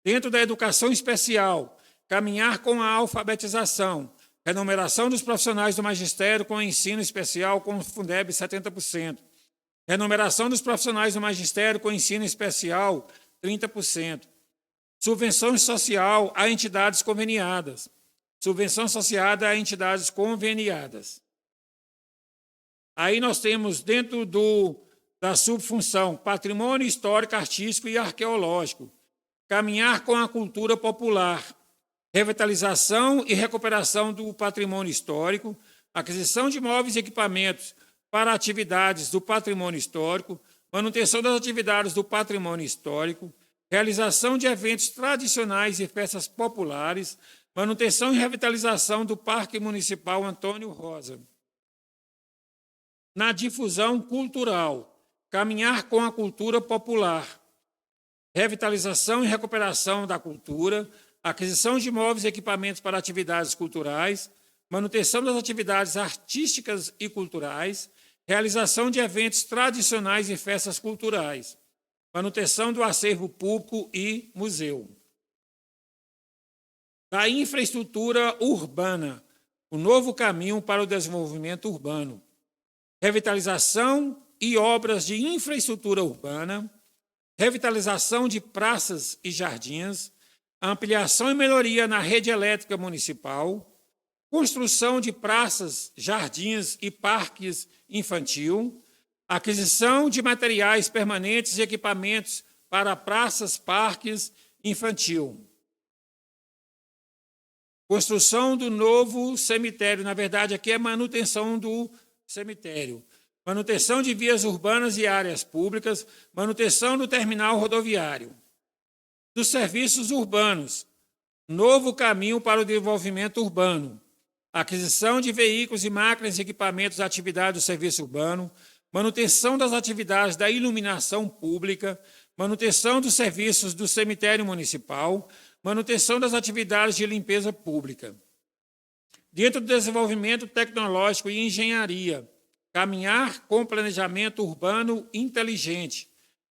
Dentro da educação especial, caminhar com a alfabetização, remuneração dos profissionais do magistério com ensino especial com o Fundeb 70%, remuneração dos profissionais do magistério com ensino especial 30%, subvenção social a entidades conveniadas, subvenção associada a entidades conveniadas. Aí nós temos dentro da subfunção patrimônio histórico, artístico e arqueológico, caminhar com a cultura popular, revitalização e recuperação do patrimônio histórico, aquisição de imóveis e equipamentos para atividades do patrimônio histórico, manutenção das atividades do patrimônio histórico, realização de eventos tradicionais e festas populares, manutenção e revitalização do Parque Municipal Antônio Rosa. Na difusão cultural, caminhar com a cultura popular, revitalização e recuperação da cultura, aquisição de imóveis e equipamentos para atividades culturais, manutenção das atividades artísticas e culturais, realização de eventos tradicionais e festas culturais, manutenção do acervo público e museu. Da infraestrutura urbana, o novo caminho para o desenvolvimento urbano, revitalização e obras de infraestrutura urbana, revitalização de praças e jardins, ampliação e melhoria na rede elétrica municipal, construção de praças, jardins e parques infantil, aquisição de materiais permanentes e equipamentos para praças, parques infantil. Construção do novo cemitério, na verdade aqui é manutenção do cemitério. Manutenção de vias urbanas e áreas públicas, manutenção do terminal rodoviário. Dos serviços urbanos, novo caminho para o desenvolvimento urbano, aquisição de veículos e máquinas e equipamentos da atividade do serviço urbano, manutenção das atividades da iluminação pública, manutenção dos serviços do cemitério municipal, manutenção das atividades de limpeza pública. Dentro do desenvolvimento tecnológico e engenharia, caminhar com planejamento urbano inteligente,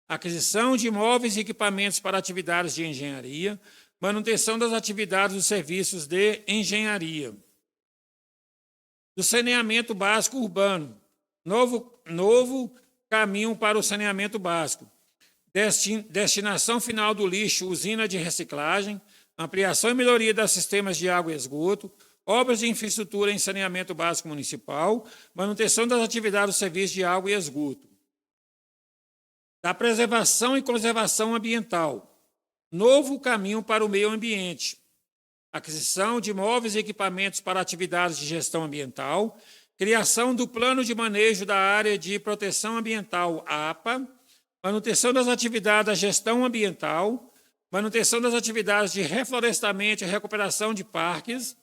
aquisição de imóveis e equipamentos para atividades de engenharia, manutenção das atividades dos serviços de engenharia. Do saneamento básico urbano, novo caminho para o saneamento básico, destinação final do lixo, usina de reciclagem, ampliação e melhoria dos sistemas de água e esgoto, obras de infraestrutura em saneamento básico municipal, manutenção das atividades do serviço de água e esgoto. Da preservação e conservação ambiental, novo caminho para o meio ambiente, aquisição de imóveis e equipamentos para atividades de gestão ambiental, criação do plano de manejo da área de proteção ambiental, APA, manutenção das atividades da gestão ambiental, manutenção das atividades de reflorestamento e recuperação de parques,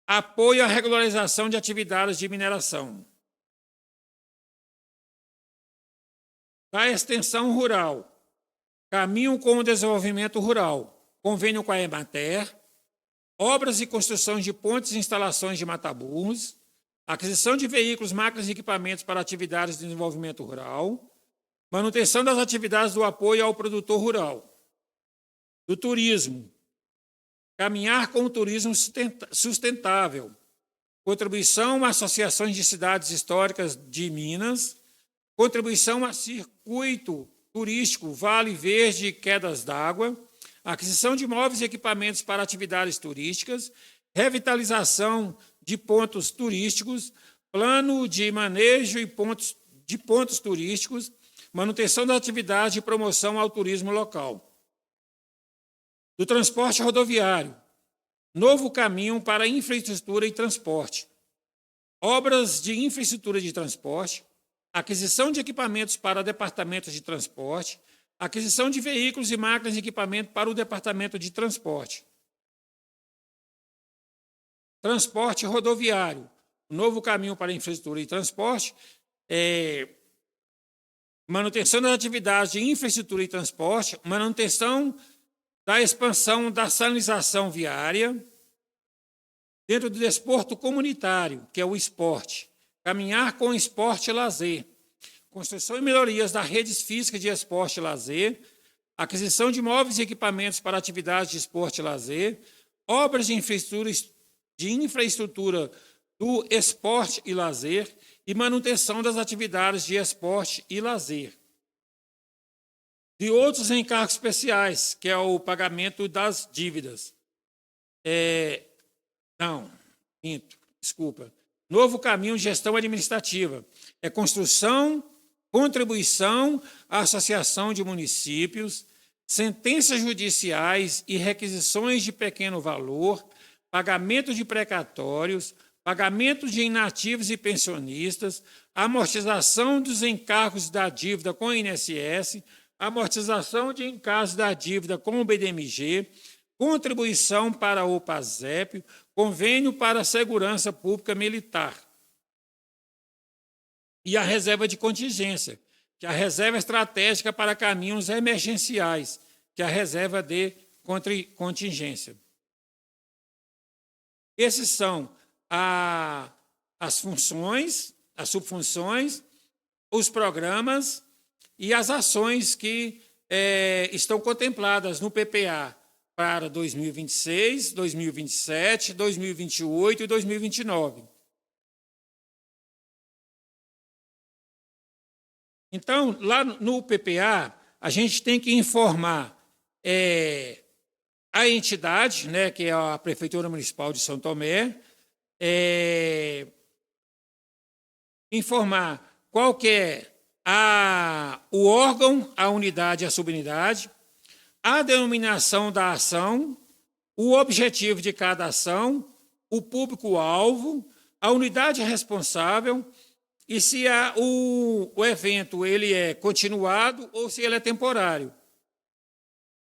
apoio à regularização de atividades de mineração. Da extensão rural, caminho com o desenvolvimento rural, convênio com a Emater, obras e construções de pontes e instalações de mataburros, aquisição de veículos, máquinas e equipamentos para atividades de desenvolvimento rural, manutenção das atividades do apoio ao produtor rural. Do turismo, caminhar com o turismo sustentável, contribuição a associações de cidades históricas de Minas, contribuição a circuito turístico, Vale Verde e Quedas d'Água, aquisição de imóveis e equipamentos para atividades turísticas, revitalização de pontos turísticos, plano de manejo de pontos turísticos, manutenção da atividade e promoção ao turismo local. Do transporte rodoviário, novo caminho para infraestrutura e transporte, obras de infraestrutura de transporte, aquisição de equipamentos para departamentos de transporte, aquisição de veículos e máquinas de equipamento para o departamento de transporte. Transporte rodoviário, novo caminho para infraestrutura e transporte, manutenção das atividades de infraestrutura e transporte, manutenção da expansão da sinalização viária, dentro do desporto comunitário, que é o esporte, caminhar com esporte e lazer, construção e melhorias das redes físicas de esporte e lazer, aquisição de imóveis e equipamentos para atividades de esporte e lazer, obras de infraestrutura do esporte e lazer e manutenção das atividades de esporte e lazer. De outros encargos especiais, que é o pagamento das dívidas. Novo caminho de gestão administrativa. É construção, contribuição à associação de municípios, sentenças judiciais e requisições de pequeno valor, pagamento de precatórios, pagamento de inativos e pensionistas, amortização dos encargos da dívida com o INSS, amortização de encargos da dívida com o BDMG, contribuição para o PASEP, convênio para a segurança pública militar. E a reserva de contingência, que é a reserva estratégica para caminhos emergenciais, que é a reserva de contingência. Esses são as funções, as subfunções, os programas e as ações que estão contempladas no PPA para 2026, 2027, 2028 e 2029. Então, lá no PPA, a gente tem que informar a entidade, né, que é a Prefeitura Municipal de São Tomé, informar qual que é o órgão, a unidade e a subunidade, a denominação da ação, o objetivo de cada ação, o público-alvo, a unidade responsável e se o evento ele é continuado ou se ele é temporário.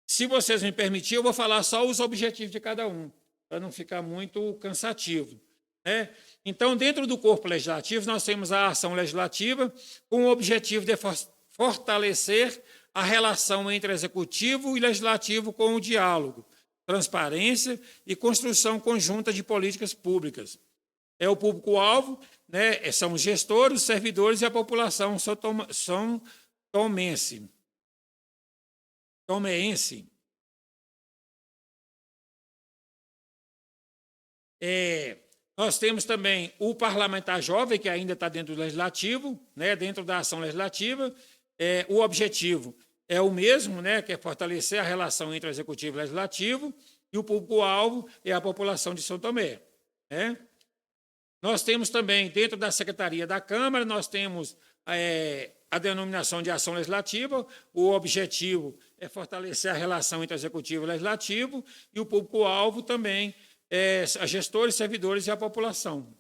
Se vocês me permitirem, eu vou falar só os objetivos de cada um, para não ficar muito cansativo. Então, dentro do corpo legislativo, nós temos a ação legislativa com o objetivo de fortalecer a relação entre executivo e legislativo com o diálogo, transparência e construção conjunta de políticas públicas. O público-alvo, né, são os gestores, os servidores e a população são tomense. Nós temos também o parlamentar jovem, que ainda está dentro do legislativo, né, dentro da ação legislativa. O objetivo é o mesmo, né, que é fortalecer a relação entre o executivo e o legislativo, e o público-alvo é a população de São Tomé. Nós temos também, dentro da Secretaria da Câmara, nós temos a denominação de ação legislativa, o objetivo é fortalecer a relação entre o executivo e o legislativo, e o público-alvo também a gestores, servidores e a população.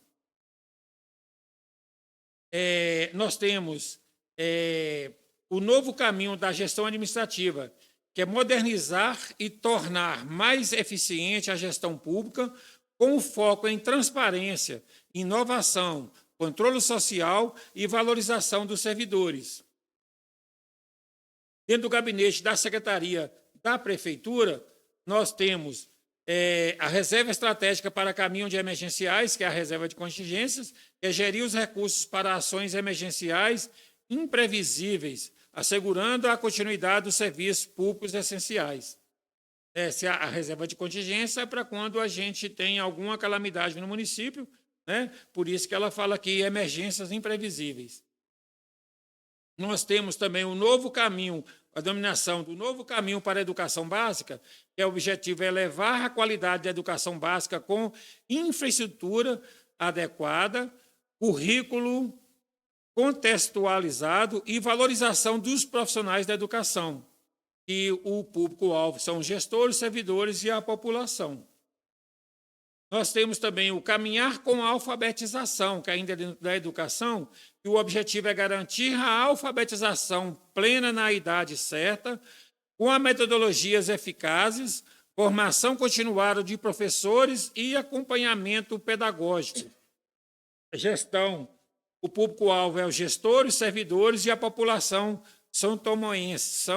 Nós temos o novo caminho da gestão administrativa, que é modernizar e tornar mais eficiente a gestão pública, com foco em transparência, inovação, controle social e valorização dos servidores. Dentro do gabinete da Secretaria da Prefeitura, nós temos a reserva estratégica para caminhos de emergenciais, que é a reserva de contingências, que é gerir os recursos para ações emergenciais imprevisíveis, assegurando a continuidade dos serviços públicos essenciais. A reserva de contingência é para quando a gente tem alguma calamidade no município, né? Por isso que ela fala aqui emergências imprevisíveis. nós temos também um novo caminho, a denominação do novo caminho para a educação básica, que é o objetivo é elevar a qualidade da educação básica com infraestrutura adequada, currículo contextualizado e valorização dos profissionais da educação. E o público-alvo são os gestores, servidores e a população. Nós temos também o caminhar com a alfabetização, que ainda é dentro da educação, e o objetivo é garantir a alfabetização plena na idade certa, com metodologias eficazes, formação continuada de professores e acompanhamento pedagógico. Gestão. O público-alvo é os gestores, servidores e a população são-tomense,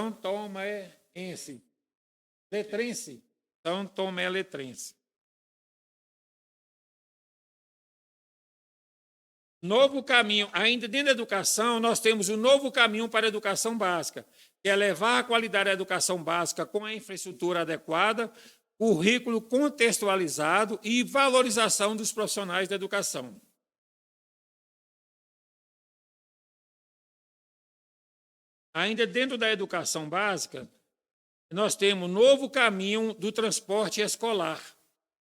letrense, São Tomé letrense. Novo caminho, ainda dentro da educação, nós temos um novo caminho para a educação básica, que é levar a qualidade da educação básica com a infraestrutura adequada, currículo contextualizado e valorização dos profissionais da educação. Ainda dentro da educação básica, nós temos um novo caminho do transporte escolar,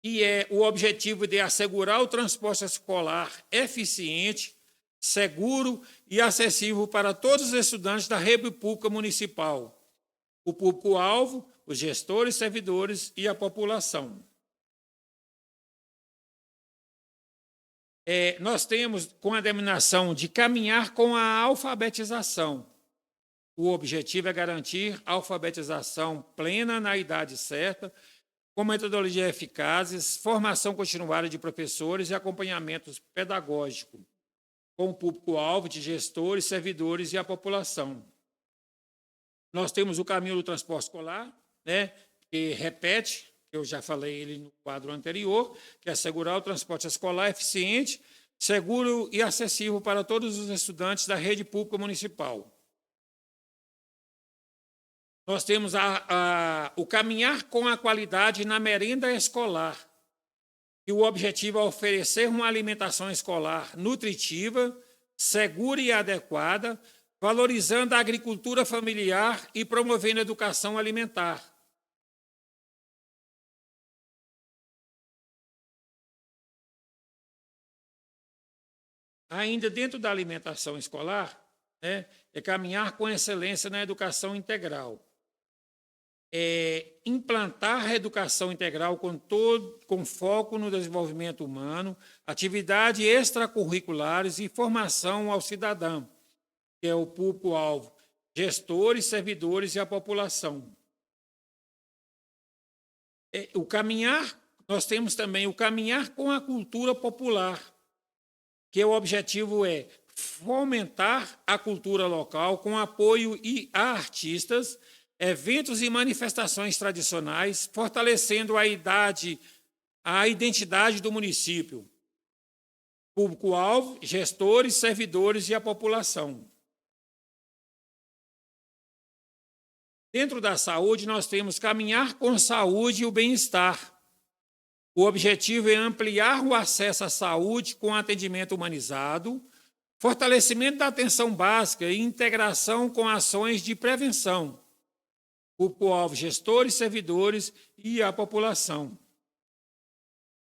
que é o objetivo de assegurar o transporte escolar eficiente, seguro e acessível para todos os estudantes da rede pública municipal, o público-alvo, os gestores, servidores e a população. Nós temos, com a denominação de caminhar com a alfabetização. O objetivo é garantir a alfabetização plena na idade certa, com metodologias eficazes, formação continuada de professores e acompanhamento pedagógico, com o público-alvo de gestores, servidores e a população. Nós temos o caminho do transporte escolar, que repete, que eu já falei ele no quadro anterior, que é assegurar o transporte escolar eficiente, seguro e acessível para todos os estudantes da rede pública municipal. Nós temos o caminhar com a qualidade na merenda escolar. E o objetivo é oferecer uma alimentação escolar nutritiva, segura e adequada, valorizando a agricultura familiar e promovendo a educação alimentar. Ainda dentro da alimentação escolar, é caminhar com excelência na educação integral. Implantar a educação integral com foco no desenvolvimento humano, atividades extracurriculares e formação ao cidadão, que é o público-alvo, gestores, servidores e a população. Nós temos também o caminhar com a cultura popular, que o objetivo é fomentar a cultura local com apoio a artistas, eventos e manifestações tradicionais, fortalecendo a identidade do município. Público-alvo, gestores, servidores e a população. Dentro da saúde, nós temos caminhar com saúde e o bem-estar. O objetivo é ampliar o acesso à saúde com atendimento humanizado, fortalecimento da atenção básica e integração com ações de prevenção. Público-alvo, gestores, servidores e a população.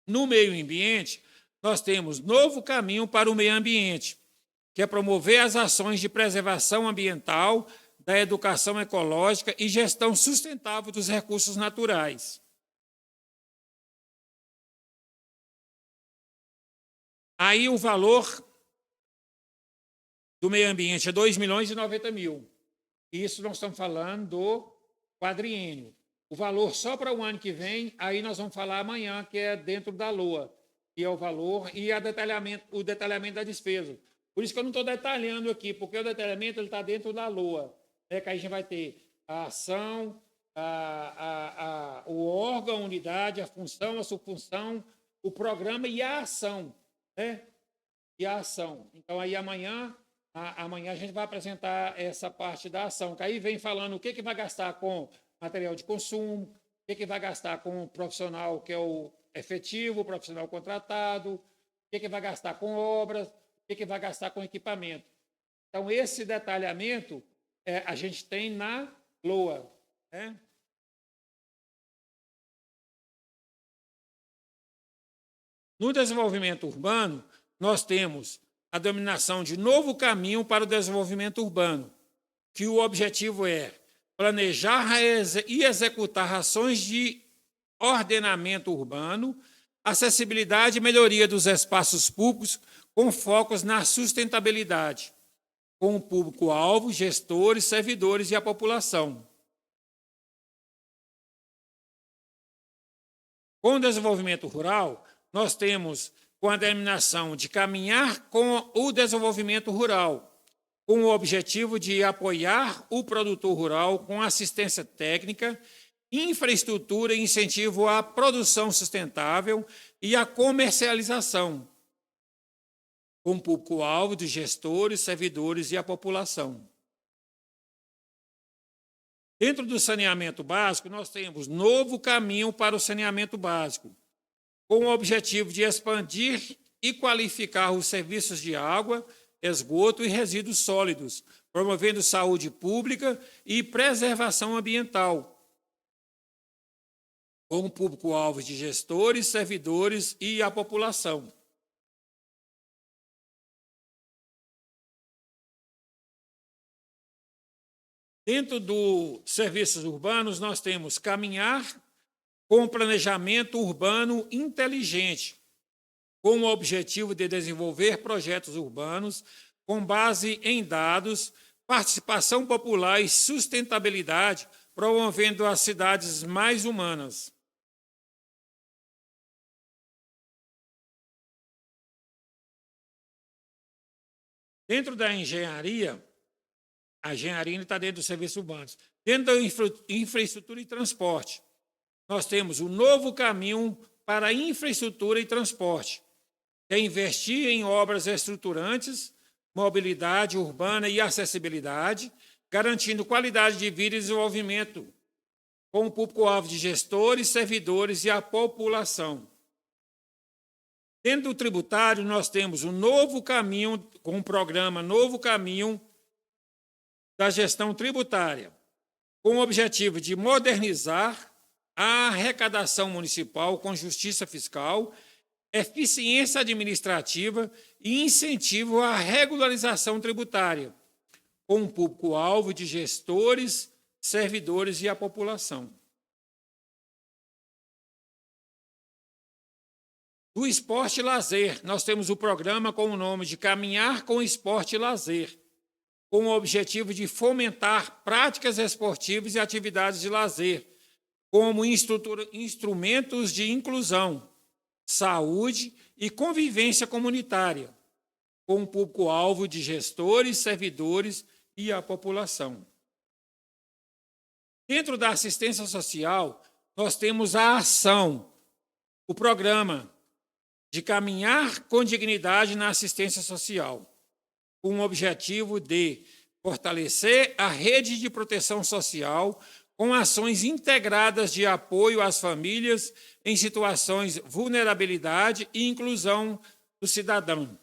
No meio ambiente, nós temos novo caminho para o meio ambiente, que é promover as ações de preservação ambiental, da educação ecológica e gestão sustentável dos recursos naturais. Aí o valor do meio ambiente é 2.090.000. Isso nós estamos falando do quadriênio. O valor só para o ano que vem, aí nós vamos falar amanhã, que é dentro da LOA, que é o valor e o detalhamento da despesa. Por isso que eu não estou detalhando aqui, porque o detalhamento está dentro da LOA. Que aí a gente vai ter a ação, o órgão, a unidade, a função, a subfunção, o programa e a ação. E a ação. Então, aí amanhã a gente vai apresentar essa parte da ação, que aí vem falando o que vai gastar com material de consumo, o que vai gastar com o profissional que é o efetivo, o profissional contratado, o que vai gastar com obras, o que vai gastar com equipamento. Então, esse detalhamento a gente tem na LOA, né? No desenvolvimento urbano, nós temos a denominação de novo caminho para o desenvolvimento urbano, que o objetivo é planejar e executar ações de ordenamento urbano, acessibilidade e melhoria dos espaços públicos com focos na sustentabilidade, com o público-alvo, gestores, servidores e a população. Com o desenvolvimento rural, nós temos com a denominação de caminhar com o desenvolvimento rural, com o objetivo de apoiar o produtor rural com assistência técnica, infraestrutura e incentivo à produção sustentável e à comercialização, com público-alvo de gestores, servidores e a população. Dentro do saneamento básico, nós temos novo caminho para o saneamento básico, com o objetivo de expandir e qualificar os serviços de água, esgoto e resíduos sólidos, promovendo saúde pública e preservação ambiental, com o público-alvo de gestores, servidores e a população. Dentro dos serviços urbanos, nós temos caminhar com planejamento urbano inteligente, com o objetivo de desenvolver projetos urbanos com base em dados, participação popular e sustentabilidade, promovendo as cidades mais humanas. Dentro da engenharia, a engenharia está dentro dos serviços urbanos. Dentro da infraestrutura e transporte, nós temos um novo caminho para a infraestrutura e transporte, que é investir em obras estruturantes, mobilidade urbana e acessibilidade, garantindo qualidade de vida e desenvolvimento, com o público-alvo de gestores, servidores e a população. Dentro do tributário, nós temos um novo caminho, com o programa Novo Caminho da Gestão Tributária, com o objetivo de modernizar a arrecadação municipal com justiça fiscal, eficiência administrativa e incentivo à regularização tributária, com um público-alvo de gestores, servidores e a população. Do esporte e lazer, nós temos o programa com o nome de Caminhar com Esporte e Lazer, com o objetivo de fomentar práticas esportivas e atividades de lazer, como instrumentos de inclusão, saúde e convivência comunitária, com o público-alvo de gestores, servidores e a população. Dentro da assistência social, nós temos a ação, o programa de caminhar com dignidade na assistência social, com o objetivo de fortalecer a rede de proteção social com ações integradas de apoio às famílias em situações de vulnerabilidade e inclusão do cidadão.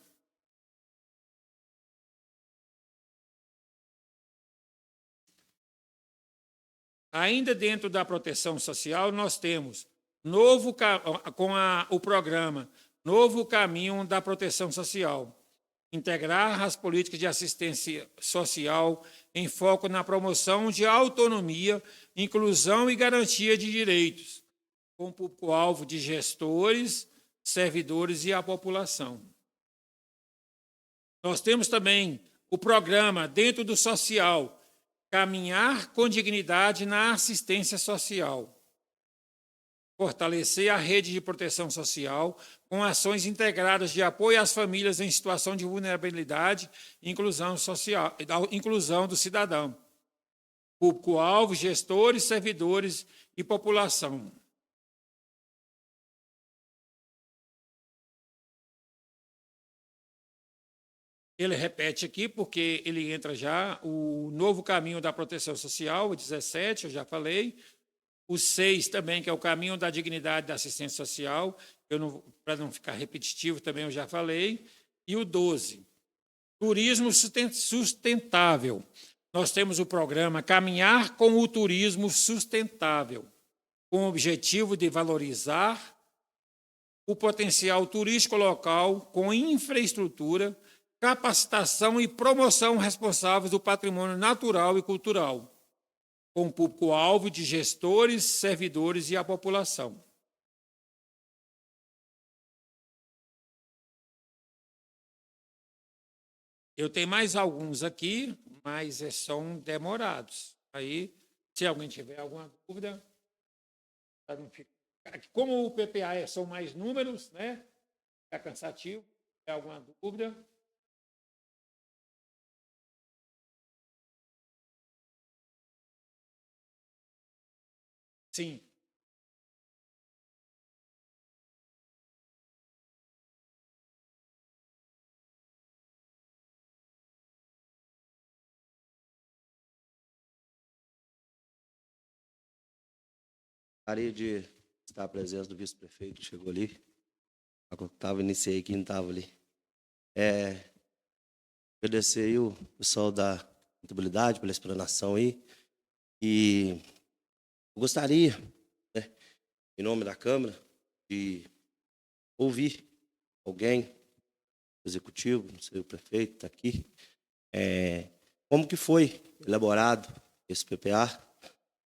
Ainda dentro da proteção social, nós temos o programa Novo Caminho da Proteção Social, integrar as políticas de assistência social em foco na promoção de autonomia, inclusão e garantia de direitos, com o público-alvo de gestores, servidores e a população. Nós temos também o programa dentro do social, Caminhar com Dignidade na Assistência Social. Fortalecer a rede de proteção social com ações integradas de apoio às famílias em situação de vulnerabilidade e inclusão social, inclusão do cidadão. Público-alvo, gestores, servidores e população. Ele repete aqui porque ele entra já, o novo caminho da proteção social, o 17, eu já falei. O 6 também, que é o caminho da dignidade da assistência social, para não ficar repetitivo também eu já falei. E o 12, Turismo sustentável. Nós temos o programa Caminhar com o Turismo Sustentável, com o objetivo de valorizar o potencial turístico local com infraestrutura, capacitação e promoção responsáveis do patrimônio natural e cultural, com público-alvo de gestores, servidores e a população. Eu tenho mais alguns aqui, mas são demorados. Aí, se alguém tiver alguma dúvida, como o PPA são mais números, né? É cansativo. Tem alguma dúvida? Sim. Gostaria de estar a presença do vice-prefeito que chegou ali. Iniciei aqui, não estava ali. Agradecer aí o pessoal da contabilidade pela explanação aí. E eu gostaria, né, em nome da Câmara, de ouvir alguém, executivo, não sei, o prefeito está aqui, como que foi elaborado esse PPA,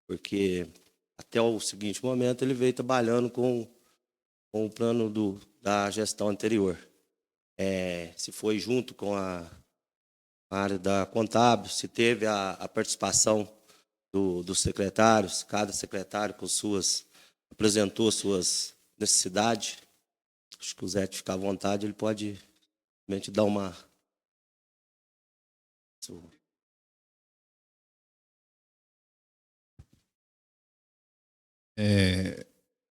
porque até o seguinte momento ele veio trabalhando com o plano da gestão anterior. Se foi junto com a área da contábil, se teve a participação dos secretários, cada secretário apresentou suas necessidades. Acho que o Zé ficar à vontade, ele pode realmente dar uma...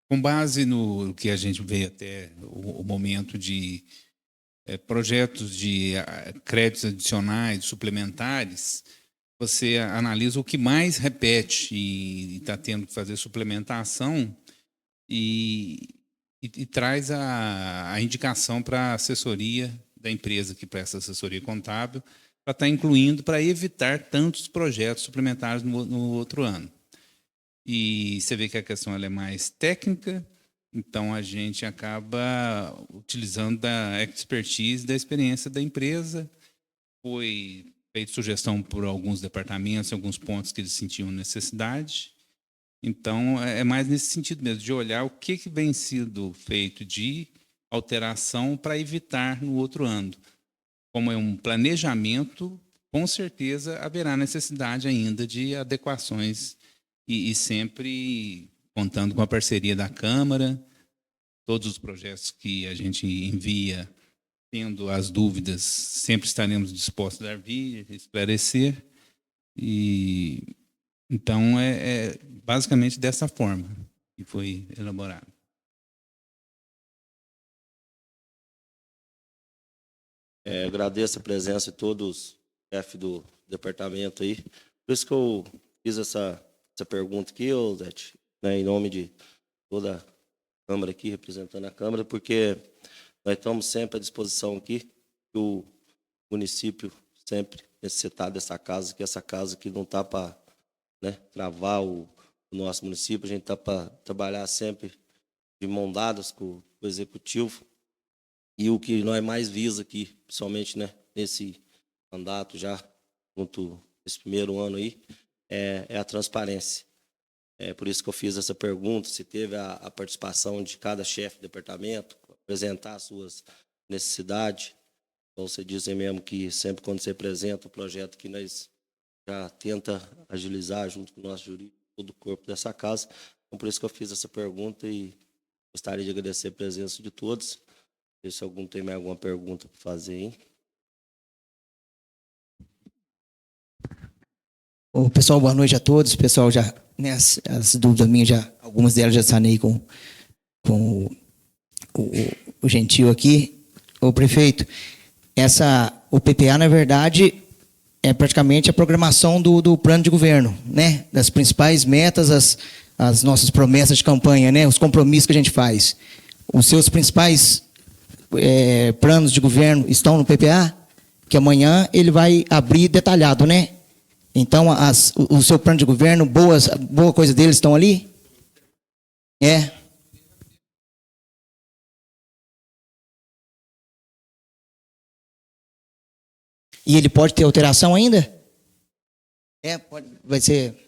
Com base no que a gente vê até o momento de projetos de créditos adicionais, suplementares, você analisa o que mais repete e está tendo que fazer suplementação e traz a indicação para a assessoria da empresa que presta assessoria contábil para estar incluindo, para evitar tantos projetos suplementares no outro ano. E você vê que a questão ela é mais técnica, então a gente acaba utilizando da expertise, da experiência da empresa. Foi feita sugestão por alguns departamentos, alguns pontos que eles sentiam necessidade. Então, é mais nesse sentido mesmo, de olhar o que vem sido feito de alteração para evitar no outro ano. Como é um planejamento, com certeza haverá necessidade ainda de adequações e sempre contando com a parceria da Câmara, todos os projetos que a gente envia, tendo as dúvidas, sempre estaremos dispostos a vir, esclarecer. E então é basicamente dessa forma que foi elaborado. Agradeço a presença de todos os chefes do departamento aí. Por isso que eu fiz essa pergunta aqui, Zete, né, em nome de toda a Câmara aqui, representando a Câmara, porque nós estamos sempre à disposição aqui, que o município sempre necessitar dessa casa, que essa casa aqui não está para, né, travar o nosso município, a gente está para trabalhar sempre de mão dadas com o Executivo. E o que nós mais visa aqui, principalmente, né, nesse mandato já, junto esse primeiro ano aí, é a transparência. É por isso que eu fiz essa pergunta, se teve a participação de cada chefe de departamento, apresentar as suas necessidades. Então, você diz aí mesmo que sempre quando você apresenta o projeto que nós já tenta agilizar junto com o nosso jurídico, todo o corpo dessa casa. Então, por isso que eu fiz essa pergunta e gostaria de agradecer a presença de todos. Se algum tem mais alguma pergunta para fazer, hein? Ô, pessoal, boa noite a todos. Pessoal, já, né, as dúvidas minhas, algumas delas já sanei com o Gentil aqui. Ô, prefeito, o PPA, na verdade, é praticamente a programação do plano de governo, né? Das principais metas, as nossas promessas de campanha, né? Os compromissos que a gente faz. Os seus principais planos de governo estão no PPA? que amanhã ele vai abrir detalhado, né? Então, o seu plano de governo, boa coisa deles estão ali? É. E ele pode ter alteração ainda? É, pode, vai ser...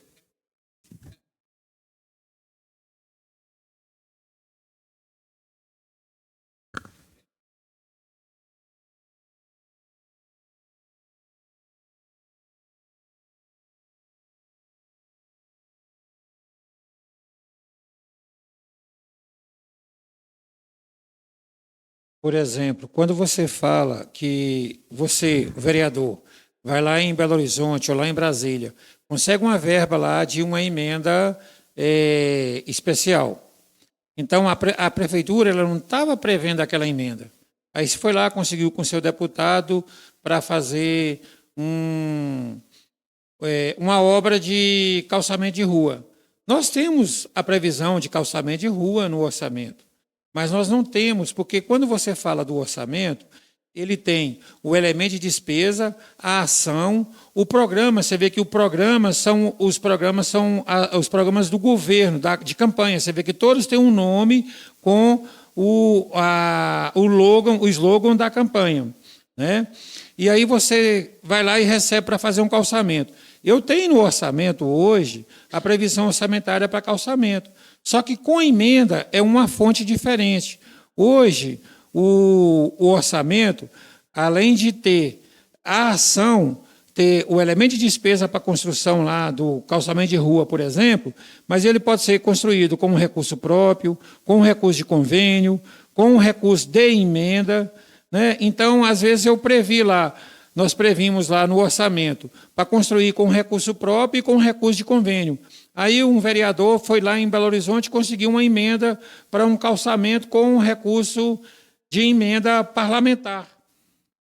Por exemplo, quando você fala que você, o vereador, vai lá em Belo Horizonte ou lá em Brasília, consegue uma verba lá de uma emenda especial. Então, a prefeitura ela não estava prevendo aquela emenda. Aí você foi lá, conseguiu com o seu deputado para fazer uma obra de calçamento de rua. Nós temos a previsão de calçamento de rua no orçamento. Mas nós não temos, porque quando você fala do orçamento, ele tem o elemento de despesa, a ação, o programa. Você vê que os programas são os programas do governo, de campanha. Você vê que todos têm um nome com o slogan da campanha, né? E aí você vai lá e recebe para fazer um calçamento. Eu tenho no orçamento hoje a previsão orçamentária para calçamento. Só que com a emenda é uma fonte diferente. Hoje, o orçamento, além de ter a ação, ter o elemento de despesa para construção lá do calçamento de rua, por exemplo, mas ele pode ser construído com um recurso próprio, com um recurso de convênio, com um recurso de emenda, né? Então, às vezes, nós previmos lá no orçamento para construir com recurso próprio e com recurso de convênio. Aí um vereador foi lá em Belo Horizonte e conseguiu uma emenda para um calçamento com um recurso de emenda parlamentar.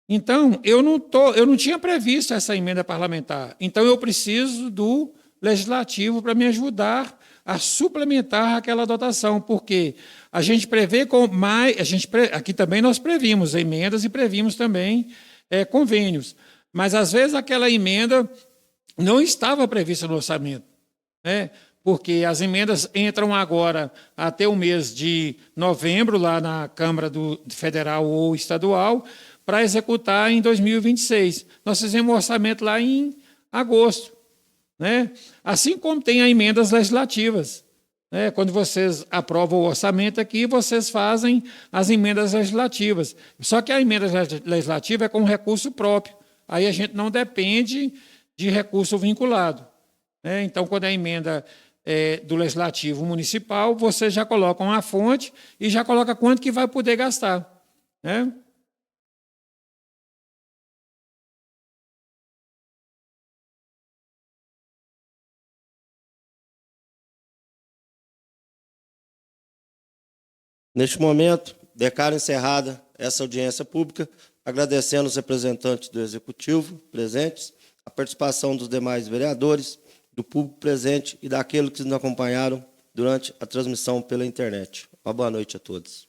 Então, eu não tinha previsto essa emenda parlamentar. Então, eu preciso do legislativo para me ajudar a suplementar aquela dotação, porque a gente prevê aqui também nós previmos emendas e previmos também convênios. Mas, às vezes, aquela emenda não estava prevista no orçamento, né? Porque as emendas entram agora até o mês de novembro, lá na Câmara Federal ou Estadual, para executar em 2026. Nós fizemos o orçamento lá em agosto, né? Assim como tem as emendas legislativas, né? Quando vocês aprovam o orçamento aqui, vocês fazem as emendas legislativas. Só que a emenda legislativa é com recurso próprio. Aí a gente não depende de recurso vinculado, né? Então, quando a emenda do Legislativo Municipal, vocês já colocam a fonte e já coloca quanto que vai poder gastar, né? Neste momento, declaro encerrada essa audiência pública, agradecendo os representantes do Executivo presentes, a participação dos demais vereadores, do público presente e daqueles que nos acompanharam durante a transmissão pela internet. Uma boa noite a todos.